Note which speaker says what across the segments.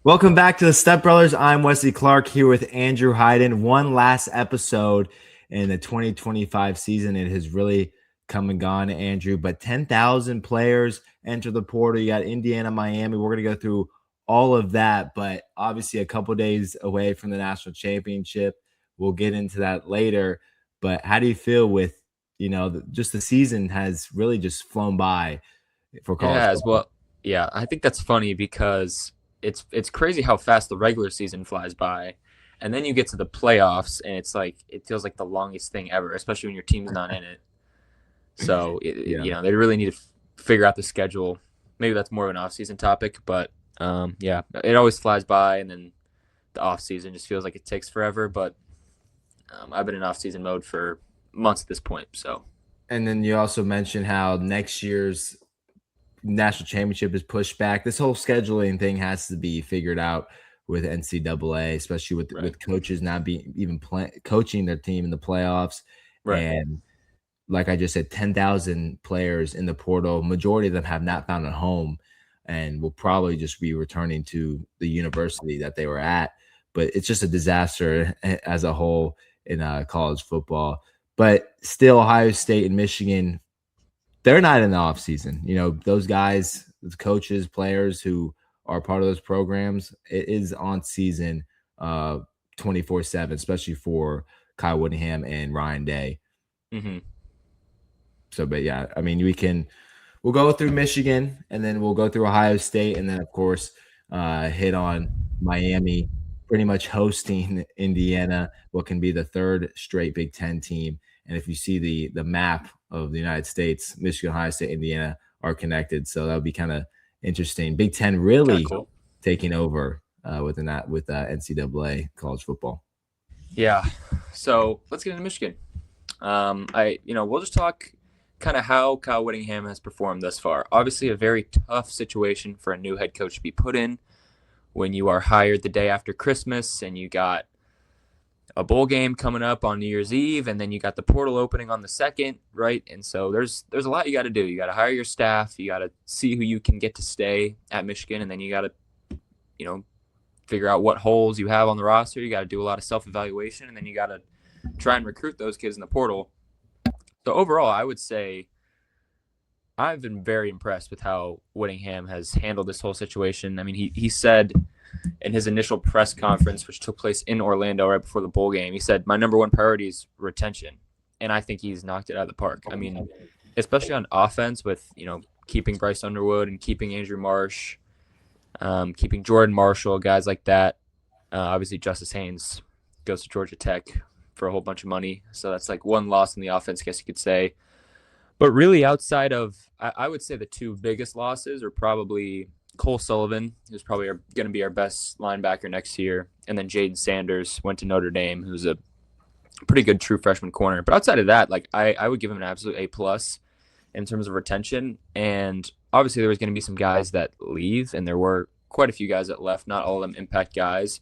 Speaker 1: Welcome back to the Step Brothers. I'm Wesley Clark here with Andrew Hyden. One last episode in the 2025 season. It has really come and gone, Andrew, but 10,000 players enter the portal. You got Indiana, Miami. We're going to go through all of that, but obviously a couple days away from the national championship. We'll get into that later. But how do you feel with, just the season has really just flown by for
Speaker 2: It
Speaker 1: college
Speaker 2: has.
Speaker 1: football?
Speaker 2: Well, yeah, I think that's funny because it's crazy how fast the regular season flies by. And then you get to the playoffs and it's like it feels like the longest thing ever, especially when your team's not in it. So,
Speaker 1: Yeah.
Speaker 2: they really need to figure out the schedule. Maybe that's more of an off-season topic, but yeah, it always flies by and then the off-season just feels like it takes forever, but I've been in off-season mode for months at this point, so
Speaker 1: And then you also mentioned how next year's national championship is pushed back. This whole scheduling thing has to be figured out with NCAA, especially with
Speaker 2: right.
Speaker 1: coaches not being even coaching their team in the playoffs.
Speaker 2: Right.
Speaker 1: And like I just said, 10,000 players in the portal. Majority of them have not found a home and will probably just be returning to the university that they were at. But it's just a disaster as a whole in college football. But still, Ohio State and Michigan, they're not in the offseason. Those guys, the coaches, players who are part of those programs, it is on season 24/7, especially for Kyle Whittingham and Ryan Day.
Speaker 2: Mm-hmm.
Speaker 1: So, but yeah, I mean, we'll go through Michigan and then we'll go through Ohio State and then, of course, hit on Miami, pretty much hosting Indiana, what can be the third straight Big Ten team. And if you see the map of the United States, Michigan, Ohio State, Indiana are connected. So that would be kind of interesting. Big Ten
Speaker 2: Kind of
Speaker 1: really
Speaker 2: cool.
Speaker 1: taking over with NCAA college football.
Speaker 2: Yeah. So let's get into Michigan. We'll just talk kind of how Kyle Whittingham has performed thus far. Obviously, a very tough situation for a new head coach to be put in when you are hired the day after Christmas and you got a bowl game coming up on New Year's Eve, and then you got the portal opening on the 2nd, right? And so there's a lot you got to do. You got to hire your staff. You got to see who you can get to stay at Michigan, and then you got to, figure out what holes you have on the roster. You got to do a lot of self-evaluation, and then you got to try and recruit those kids in the portal. So overall, I would say I've been very impressed with how Whittingham has handled this whole situation. I mean, he said in his initial press conference, which took place in Orlando right before the bowl game, he said, my number one priority is retention. And I think he's knocked it out of the park. I mean, especially on offense with, keeping Bryce Underwood and keeping Andrew Marsh, keeping Jordan Marshall, guys like that. Obviously, Justice Haynes goes to Georgia Tech for a whole bunch of money. So that's like one loss in the offense, I guess you could say. But really outside of, I would say the two biggest losses are probably Cole Sullivan, who's probably going to be our best linebacker next year. And then Jaden Sanders went to Notre Dame, who's a pretty good true freshman corner. But outside of that, like I would give him an absolute A+ in terms of retention. And obviously there was going to be some guys that leave, and there were quite a few guys that left, not all of them impact guys.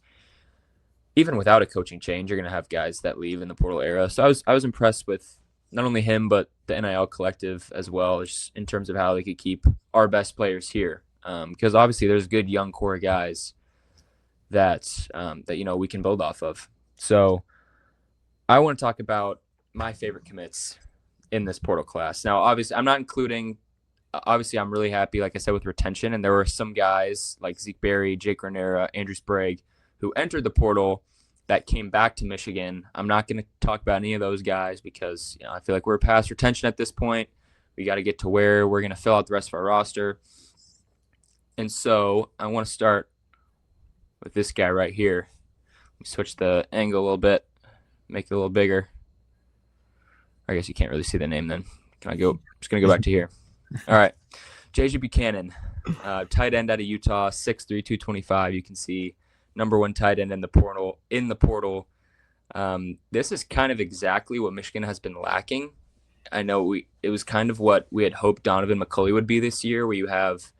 Speaker 2: Even without a coaching change, you're going to have guys that leave in the portal era. So I was impressed with not only him, but the NIL collective as well, just in terms of how they could keep our best players here. Because obviously there's good young core guys that we can build off of. So I want to talk about my favorite commits in this portal class. Now, obviously, I'm not including. Obviously, I'm really happy, like I said, with retention, and there were some guys like Zeke Berry, Jake Renera, Andrew Sprague, who entered the portal that came back to Michigan. I'm not going to talk about any of those guys because I feel like we're past retention at this point. We got to get to where we're going to fill out the rest of our roster. And so I want to start with this guy right here. Let me switch the angle a little bit, make it a little bigger. I guess you can't really see the name then. Can I go? I'm just going to go back to here. All right. J.J. Buchanan, tight end out of Utah, 6'3", 225. You can see number one tight end in the portal. This is kind of exactly what Michigan has been lacking. I know it was kind of what we had hoped Donovan McCulley would be this year, where you have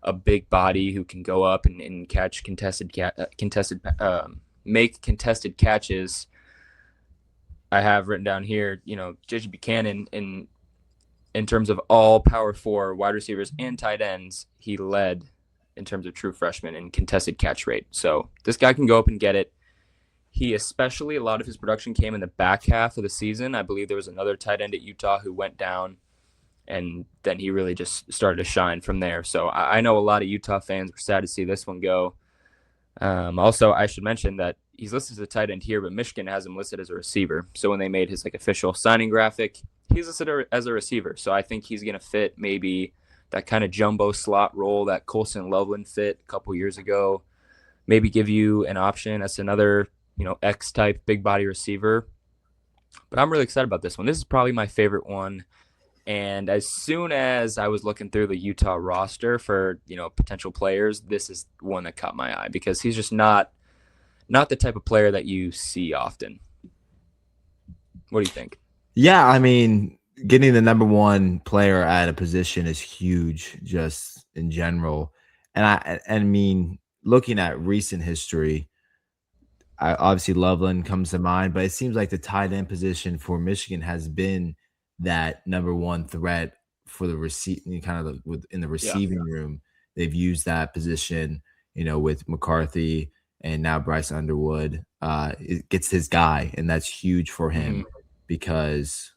Speaker 2: a big body who can go up and catch make contested catches. I have written down here, J.J. Buchanan in terms of all Power 4 wide receivers and tight ends, he led in terms of true freshmen in contested catch rate. So this guy can go up and get it. He especially, a lot of his production came in the back half of the season. I believe there was another tight end at Utah who went down, and then he really just started to shine from there. So I know a lot of Utah fans were sad to see this one go. Also, I should mention that he's listed as a tight end here, but Michigan has him listed as a receiver. So when they made his official signing graphic, he's listed as a receiver. So I think he's going to fit maybe that kind of jumbo slot role that Colson Loveland fit a couple years ago. Maybe give you an option as another, X-type big body receiver. But I'm really excited about this one. This is probably my favorite one. And as soon as I was looking through the Utah roster for, potential players, this is one that caught my eye because he's just not the type of player that you see often. What do you think?
Speaker 1: Yeah, I mean, getting the number one player at a position is huge just in general. And I mean, looking at recent history, obviously Loveland comes to mind, but it seems like the tight end position for Michigan has been that number one threat for the in the receiving room. They've used that position, with McCarthy and now Bryce Underwood. It gets his guy, and that's huge for him because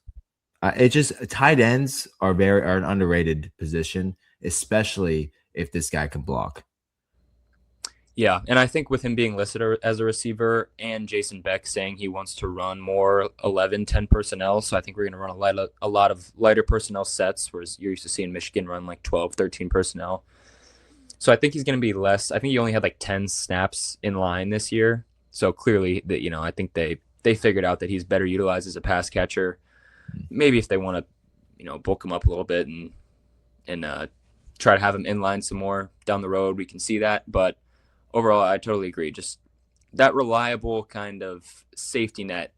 Speaker 1: it just tight ends are an underrated position, especially if this guy can block.
Speaker 2: Yeah, and I think with him being listed as a receiver and Jason Beck saying he wants to run more 11, 10 personnel, so I think we're going to run a lot of lighter personnel sets, whereas you're used to seeing Michigan run 12, 13 personnel. So I think he's going to be less. I think he only had 10 snaps in line this year. So clearly, I think they figured out that he's better utilized as a pass catcher. Maybe if they want to, bulk him up a little bit and try to have him in line some more down the road, we can see that. But overall, I totally agree. Just that reliable kind of safety net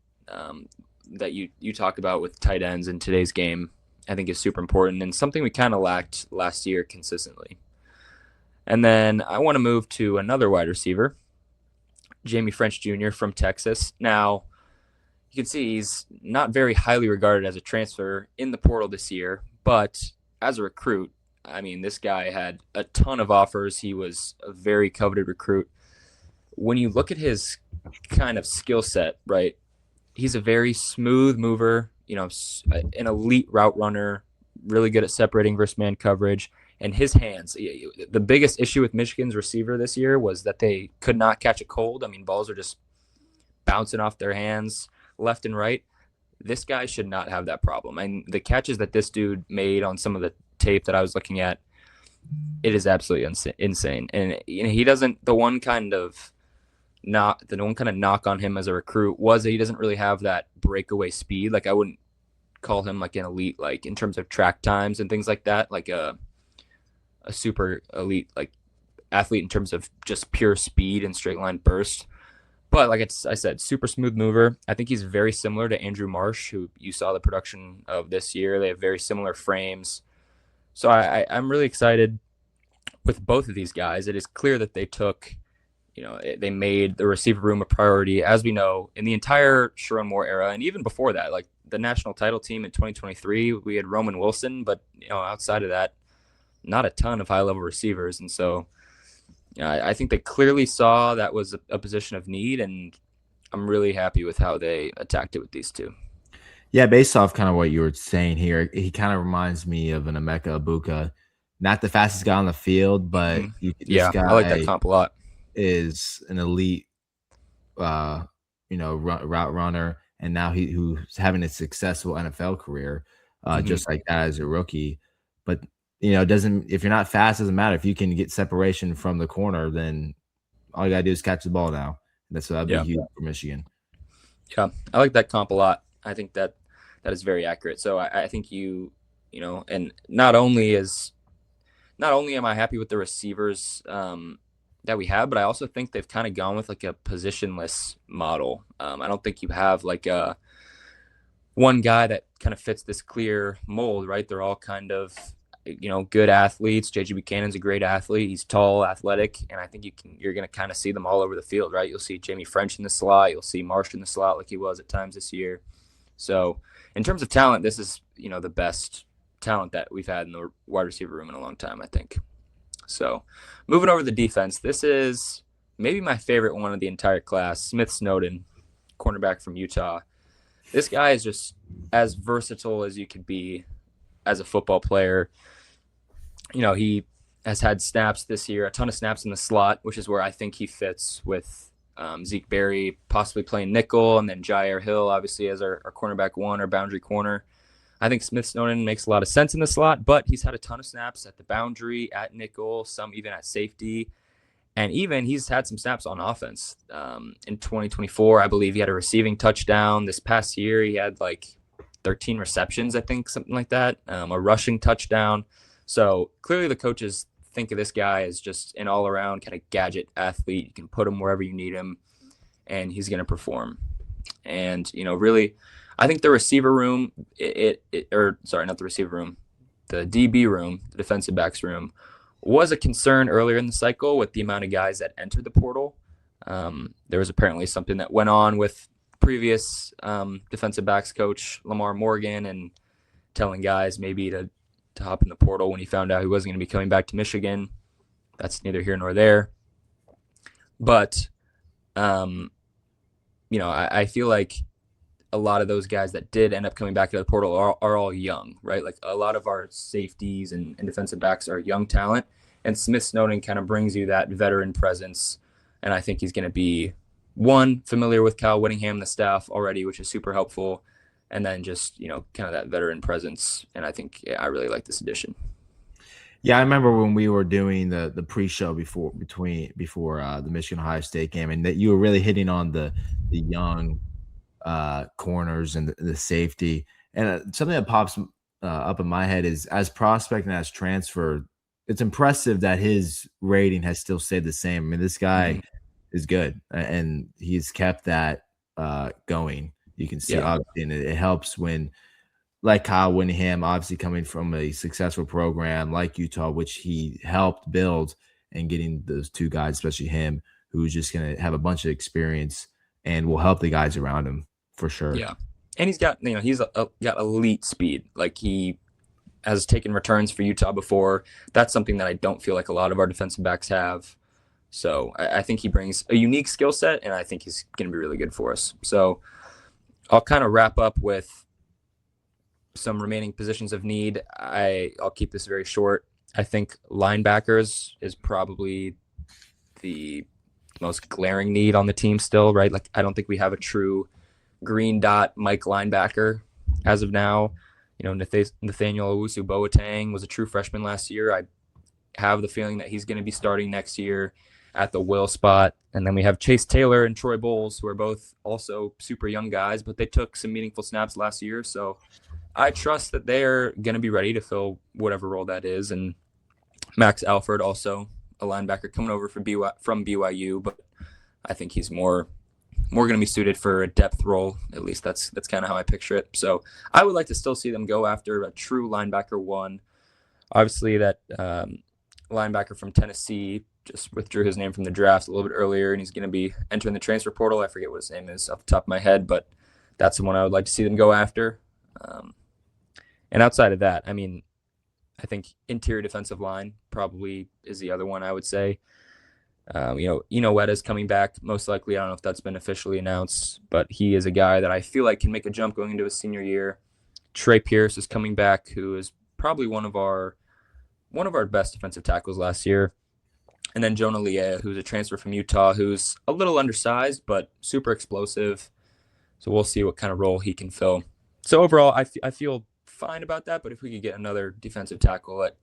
Speaker 2: that you talk about with tight ends in today's game, I think is super important and something we kind of lacked last year consistently. And then I want to move to another wide receiver, Jamie French Jr. from Texas. Now, you can see he's not very highly regarded as a transfer in the portal this year, but as a recruit, I mean, this guy had a ton of offers. He was a very coveted recruit. When you look at his kind of skill set, right, he's a very smooth mover, an elite route runner, really good at separating versus man coverage. And his hands, the biggest issue with Michigan's receiver this year was that they could not catch a cold. I mean, balls are just bouncing off their hands left and right. This guy should not have that problem. And the catches that this dude made on some of the tape that I was looking at, it is absolutely insane. And he doesn't. The one kind of knock on him as a recruit was that he doesn't really have that breakaway speed. I wouldn't call him an elite, in terms of track times and things like that, a super elite athlete in terms of just pure speed and straight line burst. But I said, super smooth mover. I think he's very similar to Andrew Marsh, who you saw the production of this year. They have very similar frames. So I'm really excited with both of these guys. It is clear that they took, they made the receiver room a priority. As we know, in the entire Sharon Moore era, and even before that, the national title team in 2023, we had Roman Wilson, but outside of that, not a ton of high-level receivers. And so I think they clearly saw that was a position of need, and I'm really happy with how they attacked it with these two.
Speaker 1: Yeah, based off kind of what you were saying here, he kind of reminds me of an Emeka Ibuka. Not the fastest guy on the field, but
Speaker 2: this guy, I like that comp a lot.
Speaker 1: Is an elite, route runner, and now who's having a successful NFL career, just like that as a rookie. But if you're not fast, it doesn't matter. If you can get separation from the corner, then all you gotta do is catch the ball now. That'd be huge for Michigan.
Speaker 2: Yeah, I like that comp a lot. I think that is very accurate. So I think and not only am I happy with the receivers that we have, but I also think they've kind of gone with a positionless model. I don't think you have one guy that kind of fits this clear mold, right? They're all kind of good athletes. JJ Buchanan's a great athlete. He's tall, athletic, and I think you're going to kind of see them all over the field, right? You'll see Jamie French in the slot. You'll see Marsh in the slot like he was at times this year. So in terms of talent, this is, the best talent that we've had in the wide receiver room in a long time, I think. So moving over to the defense, this is maybe my favorite one of the entire class, Smith Snowden, cornerback from Utah. This guy is just as versatile as you could be as a football player. He has had snaps this year, a ton of snaps in the slot, which is where I think he fits with Zeke Berry possibly playing nickel, and then Jair Hill obviously as our cornerback one or boundary corner. I think Smith Snowden makes a lot of sense in the slot, but he's had a ton of snaps at the boundary, at nickel, some even at safety. And even he's had some snaps on offense. In 2024, I believe he had a receiving touchdown. This past year, he had like 13 receptions, I think, something like that, a rushing touchdown. So clearly the coaches think of this guy as just an all-around kind of gadget athlete. You can put him wherever you need him, and he's going to perform. And, really, I think the receiver room, not the receiver room, the DB room, the defensive backs room, was a concern earlier in the cycle with the amount of guys that entered the portal. There was apparently something that went on with previous defensive backs coach Lamar Morgan and telling guys maybe to hop in the portal when he found out he wasn't going to be coming back to Michigan. That's neither here nor there. But, I feel like a lot of those guys that did end up coming back to the portal are all young, right? Like a lot of our safeties and defensive backs are young talent, and Smith Snowden kind of brings you that veteran presence. And I think he's going to be familiar with Kyle Whittingham, the staff already, which is super helpful. And then just, kind of that veteran presence. And I think I really like this addition.
Speaker 1: Yeah, I remember when we were doing the pre-show before the Michigan Ohio State game, and that you were really hitting on the young corners and the safety. And something that pops up in my head is, as prospect and as transfer, it's impressive that his rating has still stayed the same. I mean, this guy is good, and he's kept that going. You can see, obviously, and it helps when, like Kyle Whittingham, obviously coming from a successful program like Utah, which he helped build, and getting those two guys, especially him, who's just going to have a bunch of experience and will help the guys around him for sure.
Speaker 2: Yeah. And he's got, got elite speed. Like, he has taken returns for Utah before. That's something that I don't feel like a lot of our defensive backs have. So I think he brings a unique skill set, and I think he's going to be really good for us. So I'll kind of wrap up with some remaining positions of need. I'll keep this very short. I think linebackers is probably the most glaring need on the team still, right? Like, I don't think we have a true green dot Mike linebacker as of now. Nathaniel Owusu-Boateng was a true freshman last year. I have the feeling that he's going to be starting next year at the will spot. And then we have Chase Taylor and Troy Bowles, who are both also super young guys, but they took some meaningful snaps last year. So I trust that they're going to be ready to fill whatever role that is. And Max Alford, also a linebacker coming over from BYU, but I think he's more going to be suited for a depth role. At least that's kind of how I picture it. So I would like to still see them go after a true linebacker one. Obviously, that linebacker from Tennessee just withdrew his name from the draft a little bit earlier, and he's going to be entering the transfer portal. I forget what his name is off the top of my head, but that's the one I would like to see them go after. And outside of that, I mean, I think interior defensive line probably is the other one I would say. Ueda's coming back most likely. I don't know if that's been officially announced, but he is a guy that I feel like can make a jump going into his senior year. Trey Pierce is coming back, who is probably one of our best defensive tackles last year. And then Jonah Leah, who's a transfer from Utah, who's a little undersized but super explosive. So we'll see what kind of role he can fill. So overall, I feel fine about that. But if we could get another defensive tackle that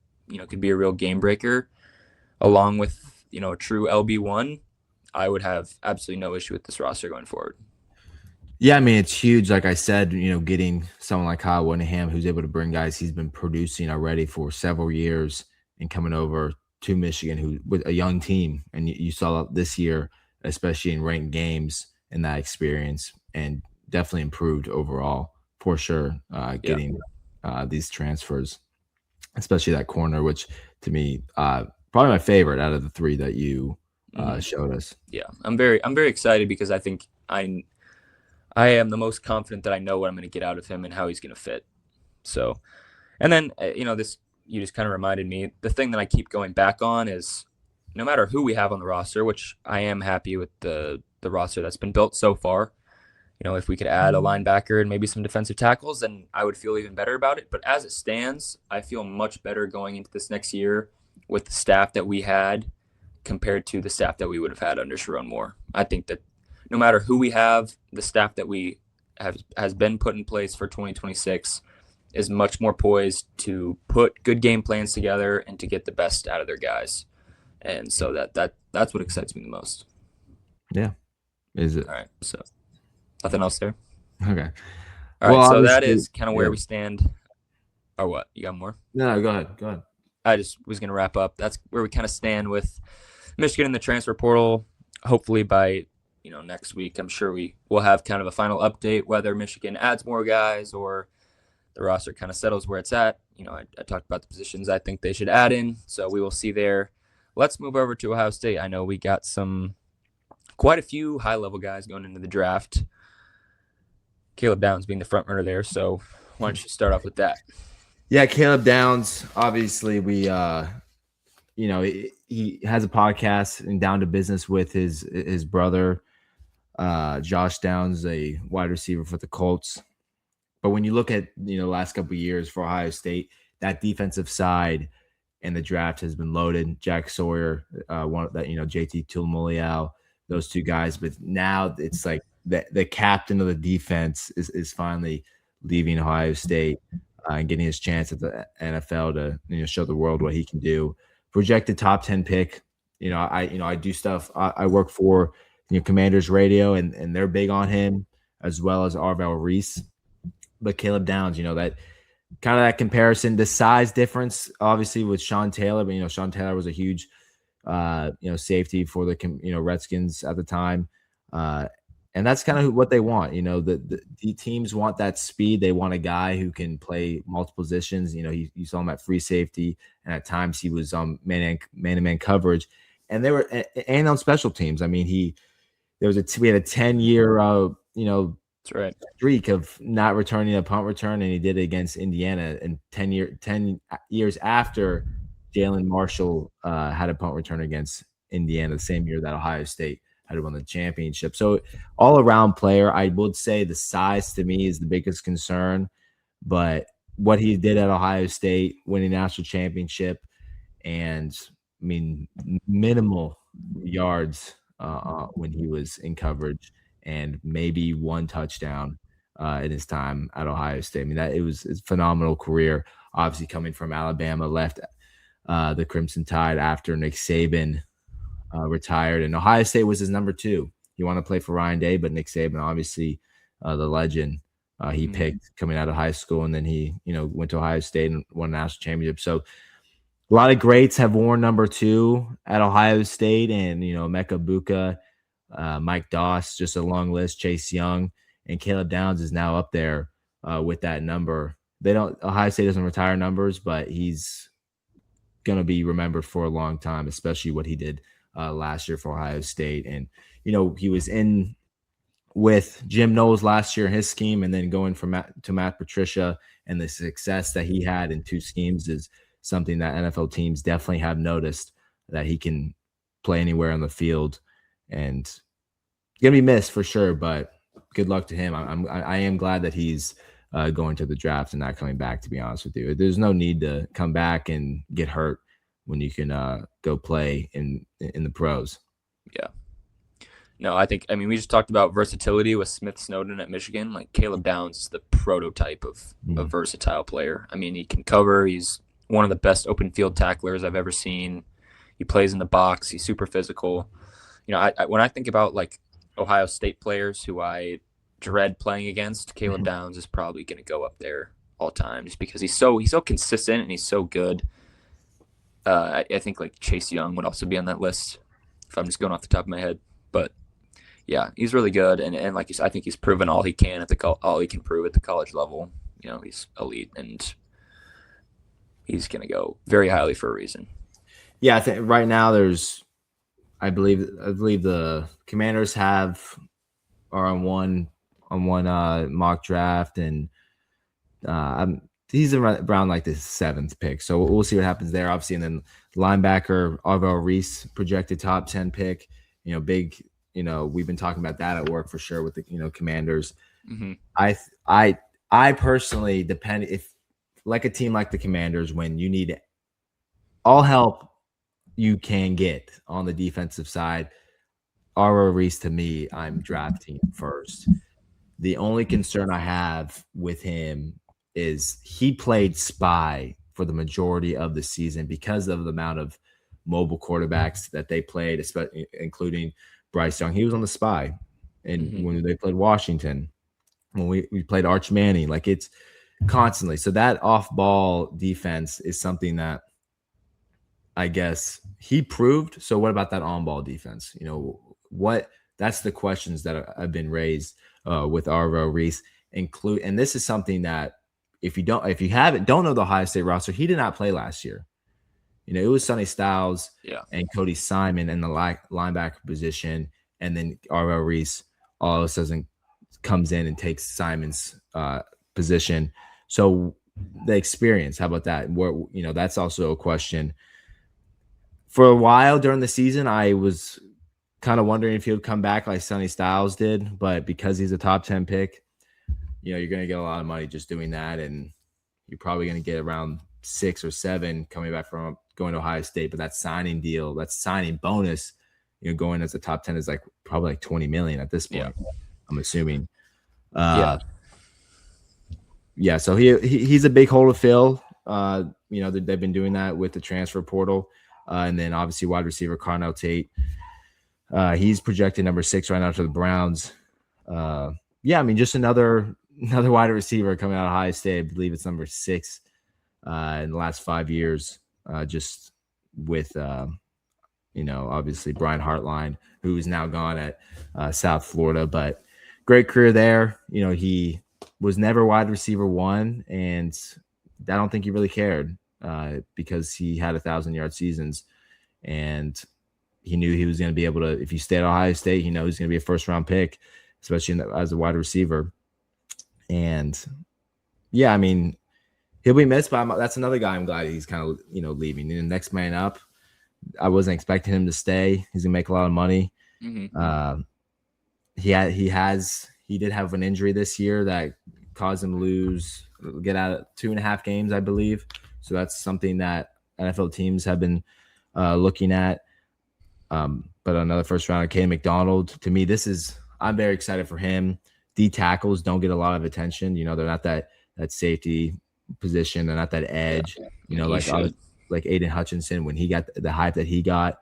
Speaker 2: could be a real game breaker, along with a true LB1, I would have absolutely no issue with this roster going forward.
Speaker 1: Yeah, I mean, it's huge. Like I said, getting someone like Kyle Whittingham, who's able to bring guys he's been producing already for several years, and coming over to Michigan, who with a young team, and you saw this year, especially in ranked games, and that experience, and definitely improved overall for sure. Getting these transfers, especially that corner, which to me, probably my favorite out of the three that you showed us.
Speaker 2: Yeah, I'm very excited because I think I am the most confident that I know what I'm going to get out of him and how he's going to fit. So, and then this you just kind of reminded me. The thing that I keep going back on is no matter who we have on the roster, which I am happy with the roster that's been built so far. If we could add a linebacker and maybe some defensive tackles, then I would feel even better about it. But as it stands, I feel much better going into this next year with the staff that we had compared to the staff that we would have had under Sharon Moore. I think that no matter who we have, the staff that we have has been put in place for 2026 is much more poised to put good game plans together and to get the best out of their guys. And so that's what excites me the most.
Speaker 1: Yeah. Is it?
Speaker 2: All right. So nothing else there.
Speaker 1: Okay.
Speaker 2: All right. So that is kind of where we stand. Or what? You got more?
Speaker 1: No, go ahead.
Speaker 2: I just was going to wrap up. That's where we kind of stand with Michigan in the transfer portal. Hopefully by next week, I'm sure we will have kind of a final update whether Michigan adds more guys or the roster kind of settles where it's at. I talked about the positions I think they should add in, so we will see there. Let's move over to Ohio State. I know we got quite a few high-level guys going into the draft. Caleb Downs being the front runner there, so why don't you start off with that?
Speaker 1: Yeah, Caleb Downs. Obviously, we he has a podcast and Down to Business with his brother, Josh Downs, a wide receiver for the Colts. But when you look at the last couple of years for Ohio State, that defensive side and the draft has been loaded. Jack Sawyer, JT Tuimoloau, those two guys. But now it's like the captain of the defense is finally leaving Ohio State and getting his chance at the NFL to show the world what he can do. Projected top 10 pick. I do stuff. I work for Commanders Radio, and they're big on him, as well as Arvell Reese. But Caleb Downs, that kind of that comparison, the size difference, obviously with Sean Taylor. But Sean Taylor was a huge, safety for the Redskins at the time, and that's kind of what they want. The teams want that speed. They want a guy who can play multiple positions. You saw him at free safety, and at times he was on man-to-man coverage, and they were and on special teams. I mean, we had a 10-year,
Speaker 2: That's right,
Speaker 1: streak of not returning a punt return, and he did it against Indiana. And 10 years after Jalen Marshall had a punt return against Indiana, the same year that Ohio State had won the championship. So all-around player. I would say the size to me is the biggest concern, but what he did at Ohio State, winning national championship, and minimal yards when he was in coverage, and maybe one touchdown in his time at Ohio State. It was a phenomenal career. Obviously, coming from Alabama, left the Crimson Tide after Nick Saban retired, and Ohio State was his number 2. He wanted to play for Ryan Day, but Nick Saban, obviously the legend, he picked coming out of high school, and then he went to Ohio State and won a national championship. So a lot of greats have worn number 2 at Ohio State, and Mecca Buka, Mike Doss, just a long list. Chase Young, and Caleb Downs is now up there with that number. Ohio State doesn't retire numbers, but he's going to be remembered for a long time, especially what he did last year for Ohio State. And he was in with Jim Knowles last year in his scheme, and then going to Matt Patricia, and the success that he had in 2 schemes is something that NFL teams definitely have noticed, that he can play anywhere on the field, and gonna be missed for sure. But good luck to him. I am glad that he's going to the draft and not coming back. To be honest with you, there's no need to come back and get hurt when you can go play in the pros.
Speaker 2: Yeah. No, we just talked about versatility with Smith Snowden at Michigan. Like, Caleb Downs is the prototype of a versatile player. He can cover. He's one of the best open field tacklers I've ever seen. He plays in the box. He's super physical. When I think about like Ohio State players who I dread playing against, Caleb Downs is probably going to go up there all time, just because he's so consistent and he's so good. I think like Chase Young would also be on that list if I'm just going off the top of my head. But yeah, he's really good, and like I think he's proven all he can all he can prove at the college level. He's elite, and he's going to go very highly for a reason.
Speaker 1: Yeah, I think right now I believe the Commanders are on one mock draft, and he's around like the 7th pick. So we'll see what happens there. Obviously, and then linebacker Arvell Reese, projected top 10 pick. Big. We've been talking about that at work for sure with the Commanders.
Speaker 2: Mm-hmm.
Speaker 1: I personally depend if like a team like the Commanders, when you need all help you can get on the defensive side, Arvell Reese, to me, I'm drafting first. The only concern I have with him is he played spy for the majority of the season because of the amount of mobile quarterbacks that they played, especially including Bryce Young. He was on the spy. And when they played Washington, when we played Arch Manning, like it's constantly. So that off-ball defense is something that I guess he proved. So what about that on-ball defense? That's the questions that have been raised with Arvell Reese. And this is something that if you don't know the Ohio State roster, he did not play last year. It was Sonny Styles and Cody Simon in the linebacker position, and then Arvell Reese all of a sudden comes in and takes Simon's position. So the experience, how about that? That's also a question. For a while during the season, I was kind of wondering if he would come back like Sonny Styles did, but because he's a top 10 pick, you're going to get a lot of money just doing that, and you're probably going to get around 6 or 7 coming back from going to Ohio State. But that signing deal, that signing bonus, going as a top 10 is probably like 20 million at this point. I'm assuming. So he's a big hole to fill. They've been doing that with the transfer portal, and then obviously wide receiver Carnell Tate. He's projected number 6 right now to the Browns. Just another wide receiver coming out of Ohio State. I believe it's number 6 in the last 5 years. Just with obviously Brian Hartline, who is now gone at South Florida, but great career there. He was never wide receiver 1, and I don't think he really cared because he had 1,000-yard seasons, and he knew he was going to be able to. If he stayed at Ohio State, he knows he's going to be a first-round pick, especially as a wide receiver. And he'll be missed, but that's another guy I'm glad he's kind of leaving. And the next man up, I wasn't expecting him to stay. He's gonna make a lot of money. Mm-hmm. He did have an injury this year that caused him to get out of 2.5 games, I believe. So that's something that NFL teams have been looking at. But another first rounder, K. McDonald. To me, I'm very excited for him. D tackles don't get a lot of attention. They're not that safety position. They're not that edge. Like Aiden Hutchinson, when he got the hype that he got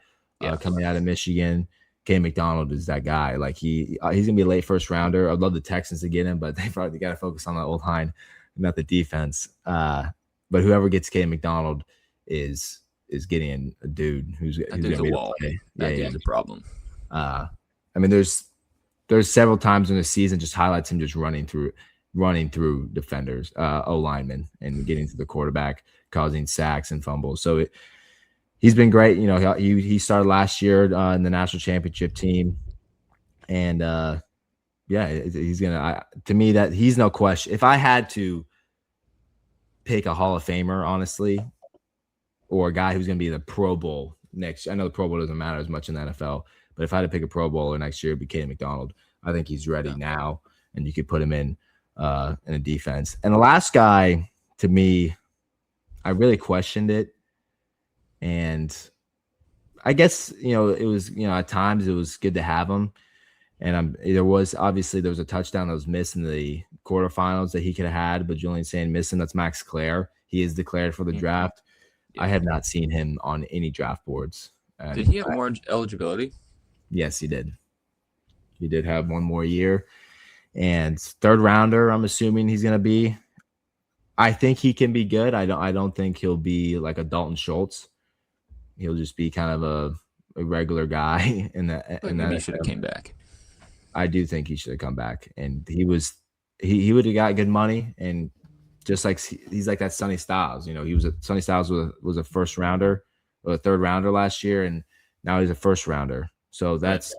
Speaker 1: coming out of Michigan. K. McDonald is that guy. Like he's gonna be a late first rounder. I'd love the Texans to get him, but they got to focus on the old line, not the defense. But whoever gets K. McDonald is getting a dude who's
Speaker 2: a wall. That dude's a problem.
Speaker 1: There's several times in the season just highlights him just running through defenders, O linemen, and getting to the quarterback, causing sacks and fumbles. So he's been great. He started last year in the national championship team, and he's gonna. To me, that he's no question. If I had to pick a Hall of Famer, honestly, or a guy who's gonna be in the Pro Bowl next, I know the Pro Bowl doesn't matter as much in the NFL, but if I had to pick a Pro Bowler next year, it'd be K. McDonald. I think he's ready now, and you could put him in a defense. And the last guy, to me, I really questioned it. And I guess, it was, at times it was good to have him. And there was a touchdown that was missed in the quarterfinals that he could have had, but Julian saying missing, that's Max Clare. He is declared for the draft. I have not seen him on any draft boards.
Speaker 2: Did he have more eligibility?
Speaker 1: Yes, he did. He did have one more year. And 3rd rounder, I'm assuming he's going to be. I think he can be good. I don't think he'll be like a Dalton Schultz. He'll just be kind of a regular guy in that.
Speaker 2: Maybe he should have came back.
Speaker 1: I do think he should have come back, and he would have got good money, and just like he's like that Sonny Styles. Sonny Styles was a 1st rounder or a 3rd rounder last year, and now he's a 1st rounder. So that's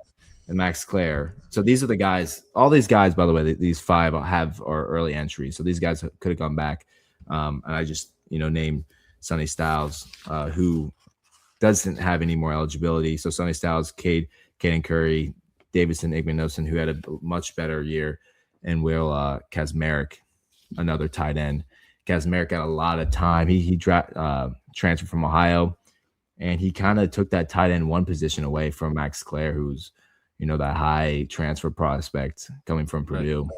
Speaker 1: and Max Clare. So these are the guys. All these guys, by the way, these 5 are early entries. So these guys could have come back And I just named Sonny Styles, who doesn't have any more eligibility. So Sonny Styles, Caden Curry, Davidson Igmanosin, who had a much better year, and Will Kazmarek, another tight end. Kazmarek got a lot of time. He transferred from Ohio, and he kind of took that tight end one position away from Max Clare, who's that high transfer prospect coming from Purdue. Right.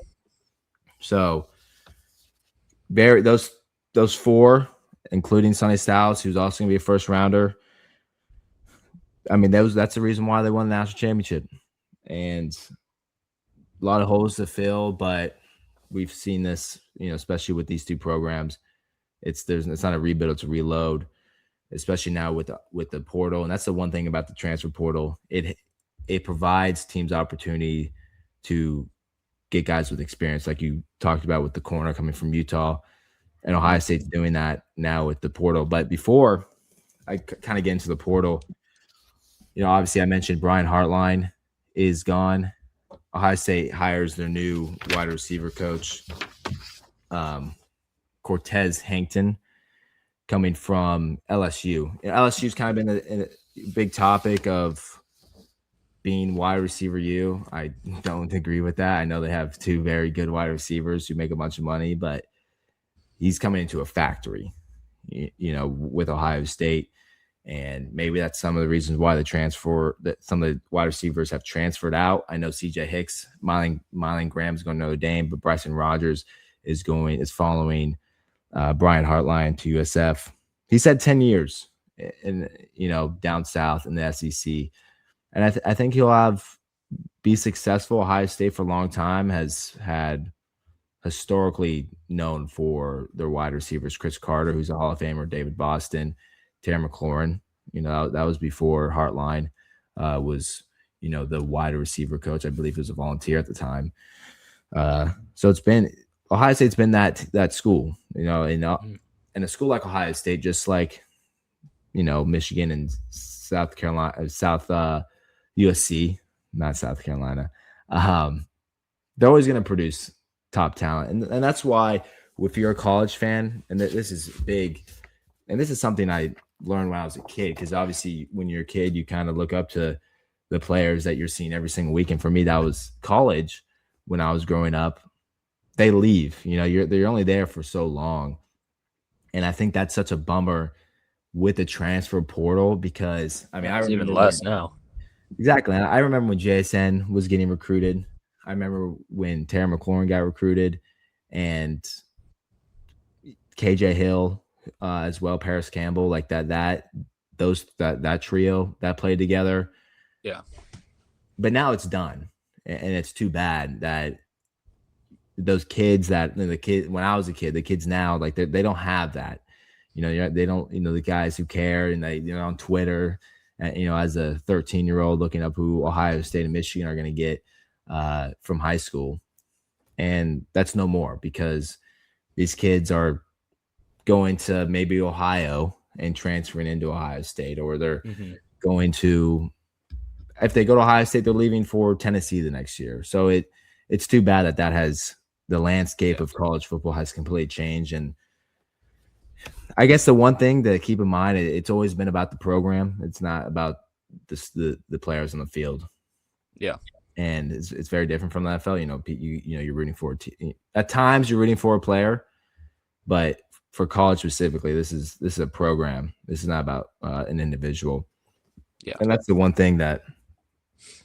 Speaker 1: So those four, including Sonny Styles, who's also going to be a first rounder. I mean, that's the reason why they won the national championship, and a lot of holes to fill. But we've seen this, especially with these two programs. It's not a rebuild; it's a reload, especially now with the portal. And that's the one thing about the transfer portal. It provides teams opportunity to get guys with experience, like you talked about with the corner coming from Utah, and Ohio State's doing that now with the portal. But before I kind of get into the portal, obviously I mentioned Brian Hartline is gone. Ohio State hires their new wide receiver coach, Cortez Hankton, coming from LSU. LSU's kind of been a big topic of being wide receiver U. I don't agree with that. I know they have two very good wide receivers who make a bunch of money, but he's coming into a factory, with Ohio State. And maybe that's some of the reasons why that some of the wide receivers have transferred out. I know CJ Hicks, Mylan Graham's going to Notre Dame, but Bryson Rogers is following Brian Hartline to USF. He said 10 years down south in the SEC. And I think he'll be successful. Ohio State for a long time has had historically known for their wide receivers, Chris Carter, who's a Hall of Famer, David Boston, Terry McLaurin. That was before Hartline was, the wide receiver coach. I believe he was a volunteer at the time. So Ohio State's been that school, in a school like Ohio State, just like, Michigan and South Carolina, USC, not South Carolina. They're always going to produce top talent. And that's why, if you're a college fan, and this is big, and this is something I learned when I was a kid, because obviously when you're a kid, you kind of look up to the players that you're seeing every single week. And for me, that was college. When I was growing up, they leave. They're only there for so long. And I think that's such a bummer with the transfer portal, because I remember
Speaker 2: even less now.
Speaker 1: Exactly. And I remember when JSN was getting recruited. I remember when Terry McLaurin got recruited, and KJ Hill as well, Paris Campbell, like that trio that played together.
Speaker 2: Yeah.
Speaker 1: But now it's done. And it's too bad that those kids when I was a kid, the kids now, like they don't have that. They don't, the guys who care, and they're on Twitter, as a 13-year-old looking up who Ohio State and Michigan are going to get from high school. And that's no more, because these kids are going to maybe Ohio and transferring into Ohio State, or they're going to, if they go to Ohio State, they're leaving for Tennessee the next year. So it's too bad that has the landscape of college football has completely changed. And I guess the one thing to keep in mind, it's always been about the program. It's not about the players on the field.
Speaker 2: Yeah.
Speaker 1: And it's very different from the NFL. You're rooting for at times you're rooting for a player, but for college specifically, this is a program. This is not about an individual.
Speaker 2: Yeah.
Speaker 1: And that's the one thing that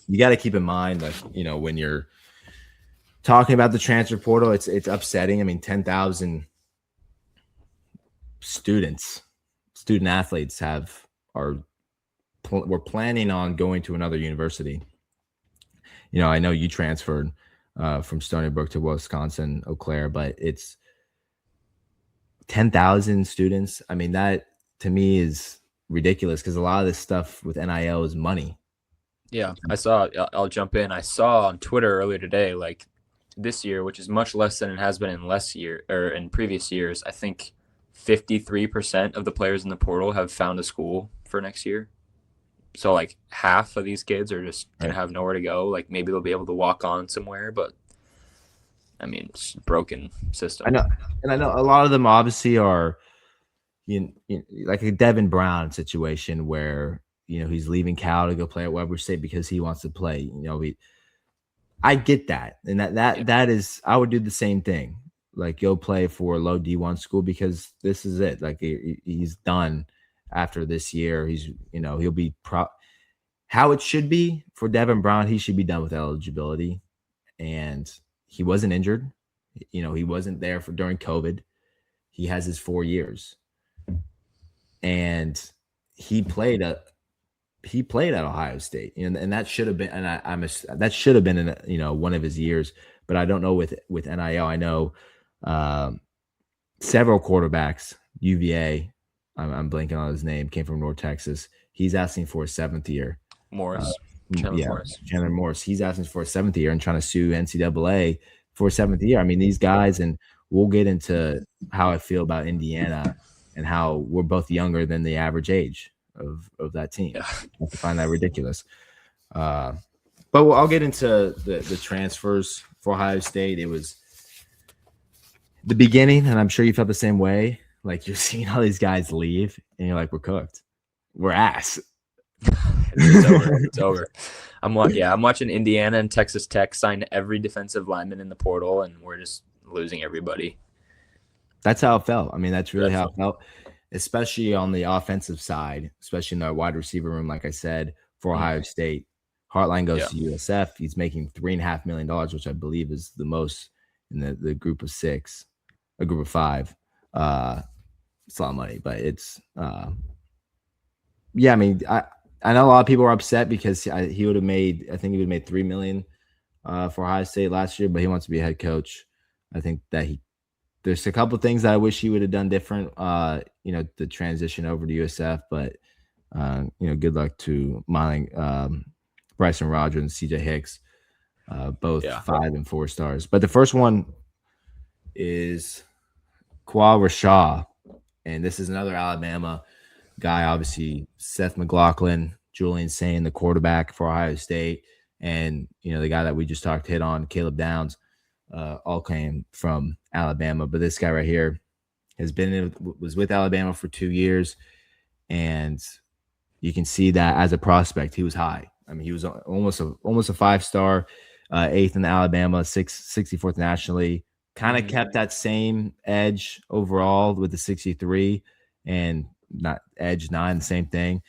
Speaker 1: you got to keep in mind, that, when you're talking about the transfer portal, it's upsetting. I mean, 10,000 student athletes we're planning on going to another university. I know you transferred from Stony Brook to Wisconsin, Eau Claire, but it's 10,000 students. I mean, that to me is ridiculous, because a lot of this stuff with NIL is money.
Speaker 2: Yeah, I'll jump in. I saw on Twitter earlier today, like this year, which is much less than it has been in previous years, I think 53% of the players in the portal have found a school for next year. So like half of these kids are just going to have nowhere to go. Like maybe they'll be able to walk on somewhere, but I mean, it's a broken system.
Speaker 1: I know, and I know a lot of them obviously are, like a Devin Brown situation where he's leaving Cal to go play at Weber State because he wants to play. I get that, and that is I would do the same thing. Like go play for a low D1 school because this is it. Like he's done after this year. He'll be how it should be for Devin Brown. He should be done with eligibility, and he wasn't injured. He wasn't there during COVID. He has his 4 years, and he played at Ohio State, and that should have been, and that should have been in one of his years. But I don't know with NIL. I know several quarterbacks. UVA, I'm blanking on his name, came from North Texas. He's asking for a 7th year.
Speaker 2: Morris,
Speaker 1: Chandler Morris. He's asking for a 7th year and trying to sue NCAA for a 7th year. I mean, these guys, and we'll get into how I feel about Indiana and how we're both younger than the average age of that team.
Speaker 2: Yeah.
Speaker 1: I find that ridiculous. But I'll get into the transfers for Ohio State. It was the beginning, and I'm sure you felt the same way. Like you're seeing all these guys leave, and you're like, we're cooked. We're ass.
Speaker 2: It's over. I'm watching Indiana and Texas Tech sign every defensive lineman in the portal, and we're just losing everybody.
Speaker 1: That's how it felt. I mean, that's really how it felt, especially on the offensive side, especially in the wide receiver room. Like I said, for Ohio State, Hartline goes to USF. He's making $3.5 million, which I believe is the most in the group of 6, a group of 5. It's a lot of money, but it's I mean, I know a lot of people are upset because he would have made, I think he would have made $3 million for Ohio State last year, but he wants to be a head coach. I think that there's a couple of things that I wish he would have done different, the transition over to USF, but good luck to Bryson Rogers and CJ Hicks, both 5 and 4 stars. But the first one is Kwa Rashaw, and this is another Alabama guy. Obviously, Seth McLaughlin, Julian Sain, the quarterback for Ohio State, and the guy that we just hit on, Caleb Downs, all came from Alabama. But this guy right here was with Alabama for 2 years, and you can see that as a prospect, he was high. I mean, he was almost a 5-star, 8th in Alabama, 64th nationally. Kind of kept that same edge overall with the 63, and not edge 9, the same thing.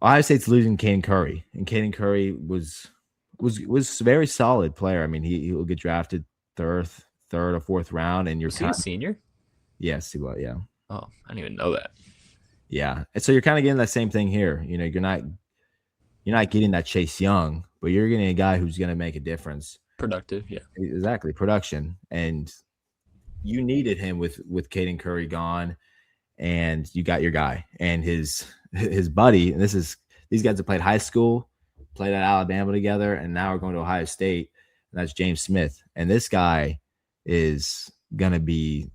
Speaker 1: Ohio State's losing Caden Curry, and Caden Curry was a very solid player. I mean, he will get drafted third or 4th round, and
Speaker 2: was he a senior?
Speaker 1: Yes, he was. Yeah.
Speaker 2: Oh, I didn't even know that.
Speaker 1: Yeah, and so you're kind of getting that same thing here. You're not getting that Chase Young, but you're getting a guy who's going to make a difference.
Speaker 2: Productive, yeah.
Speaker 1: Exactly, production. And you needed him with Caden Curry gone, and you got your guy and his buddy. And these guys have played high school, played at Alabama together, and now we're going to Ohio State. And that's James Smith. And this guy is going to be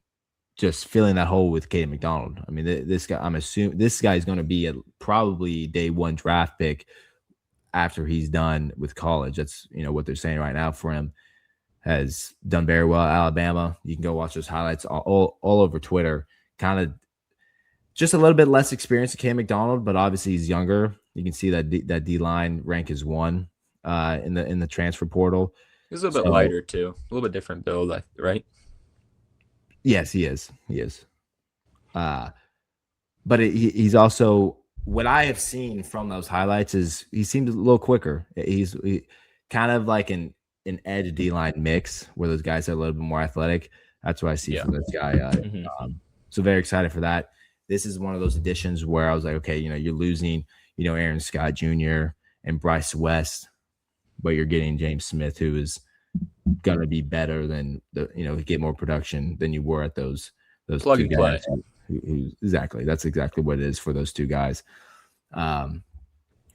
Speaker 1: just filling that hole with Caden McDonald. I mean, this guy, I'm assuming this guy is going to be probably day 1 draft pick after he's done with college. That's what they're saying right now for him. Has done very well at Alabama. You can go watch those highlights all over Twitter. Kind of just a little bit less experience than Cam McDonald, but obviously he's younger. You can see that D line rank is 1 in the transfer portal.
Speaker 2: He's a little bit lighter too, a little bit different build, right?
Speaker 1: Yes, he is. But he's also, what I have seen from those highlights is he seems a little quicker. He's kind of like an edge D-line mix where those guys are a little bit more athletic. That's what I see from this guy. So very excited for that. This is one of those additions where I was like, okay, you're losing, Aaron Scott Jr. and Bryce West, but you're getting James Smith, who is going to be better than get more production than you were at those
Speaker 2: plug
Speaker 1: two
Speaker 2: and
Speaker 1: guys.
Speaker 2: play.
Speaker 1: Exactly. That's exactly what it is for those 2 guys. Then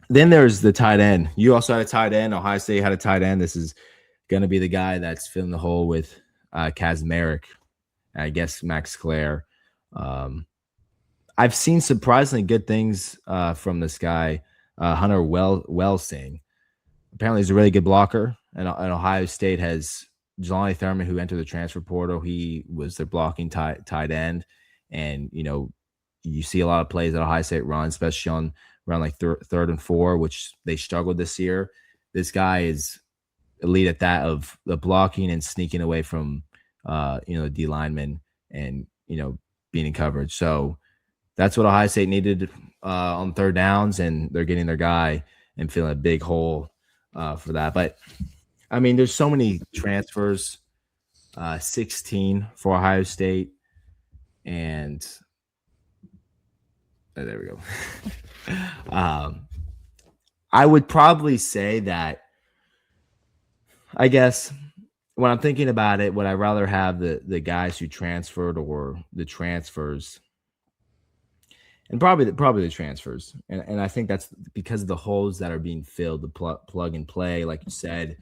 Speaker 1: there's the tight end. You also had a tight end. Ohio State had a tight end. This is going to be the guy that's filling the hole with Kaz Merrick, I guess Max Clare. I've seen surprisingly good things from this guy, Hunter Welsing. Apparently he's a really good blocker, and Ohio State has Jelani Thurman, who entered the transfer portal, he was their blocking tight end. And, you see a lot of plays that Ohio State run, especially on around like third and four, which they struggled this year. This guy is elite at that, of the blocking and sneaking away from, the D lineman and, being in coverage. So that's what Ohio State needed on third downs, and they're getting their guy and filling a big hole for that. But, I mean, there's so many transfers, 16 for Ohio State, and there we go. I would probably say that, I guess, when I'm thinking about it, would I rather have the guys who transferred or the transfers? And probably the transfers. And I think that's because of the holes that are being filled, the plug and play, like you said,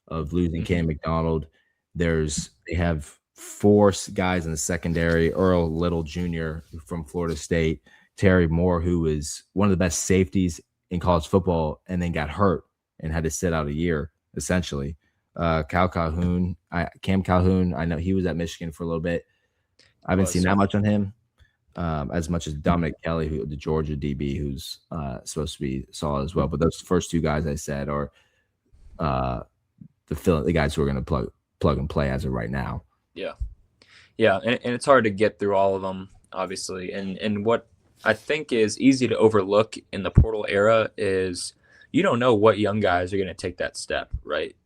Speaker 1: of losing Cam McDonald. They have 4 guys in the secondary: Earl Little Jr. from Florida State, Terry Moore, who was one of the best safeties in college football and then got hurt and had to sit out a year, essentially. Cam Calhoun, I know he was at Michigan for a little bit. I haven't seen that much on him, as much as Dominic Kelly, the Georgia DB, who's supposed to be solid as well. But those first 2 guys I said are the guys who are going to plug and play as of right now.
Speaker 2: Yeah, and it's hard to get through all of them, obviously. And what I think is easy to overlook in the portal era is you don't know what young guys are going to take that step, right?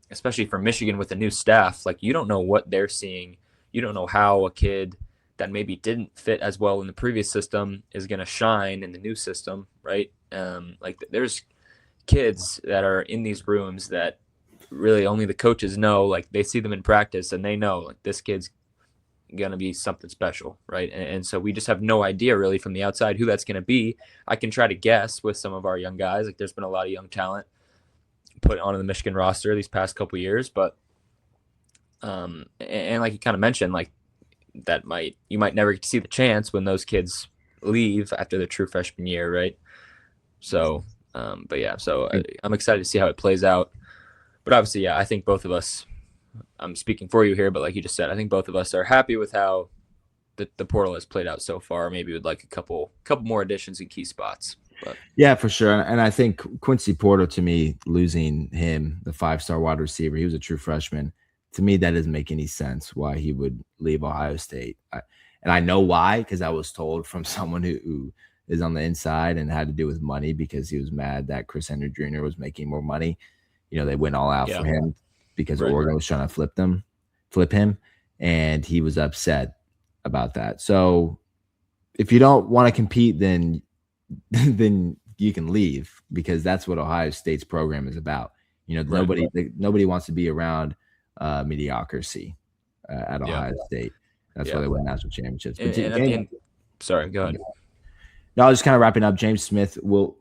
Speaker 2: Especially for Michigan with a new staff, like you don't know what they're seeing. You don't know how a kid that maybe didn't fit as well in the previous system is going to shine in the new system, right? Like there's kids that are in these rooms that really only the coaches know. Like they see them in practice and they know like this kid's going to be something special, right? And so we just have no idea really from the outside who that's going to be. I can try to guess with some of our young guys. Like there's been a lot of young talent put onto the Michigan roster these past couple of years, but and like you kind of mentioned, like you might never get to see the chance when those kids leave after their true freshman year, right? So, but yeah, so I'm excited to see how it plays out. But obviously, yeah, I think both of us, I'm speaking for you here, but like you just said, I think both of us are happy with how the portal has played out so far. Maybe with like a couple more additions in key spots. But
Speaker 1: yeah, for sure. And I think Quincy Porter, to me, losing him, the 5-star wide receiver, he was a true freshman. To me, that doesn't make any sense why he would leave Ohio State. And I know why, because I was told from someone who is on the inside, and had to do with money, because he was mad that Chris Henry Jr. was making more money. They went all out for him because Oregon was trying to flip him, and he was upset about that. So if you don't want to compete, then you can leave, because that's what Ohio State's program is about. Nobody wants to be around mediocrity at Ohio State. That's why they win national championships.
Speaker 2: Sorry, go ahead.
Speaker 1: No, I was just kind of wrapping up. James Smith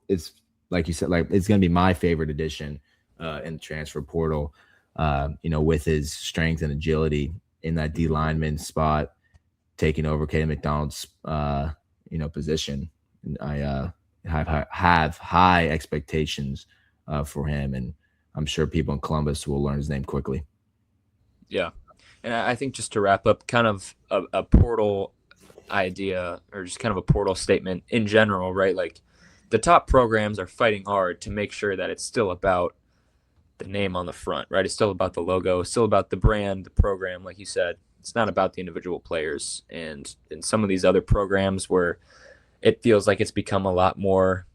Speaker 1: it's like you said, like it's going to be my favorite addition in the transfer portal. With his strength and agility in that D lineman spot, taking over Caden McDonald's position. I have high expectations for him, and I'm sure people in Columbus will learn his name quickly.
Speaker 2: Yeah, and I think just to wrap up, kind of a portal idea, or just kind of a portal statement in general, right? Like the top programs are fighting hard to make sure that it's still about the name on the front, right? It's still about the logo, it's still about the brand, the program, like you said. It's not about the individual players. And in some of these other programs where it feels like it's become a lot more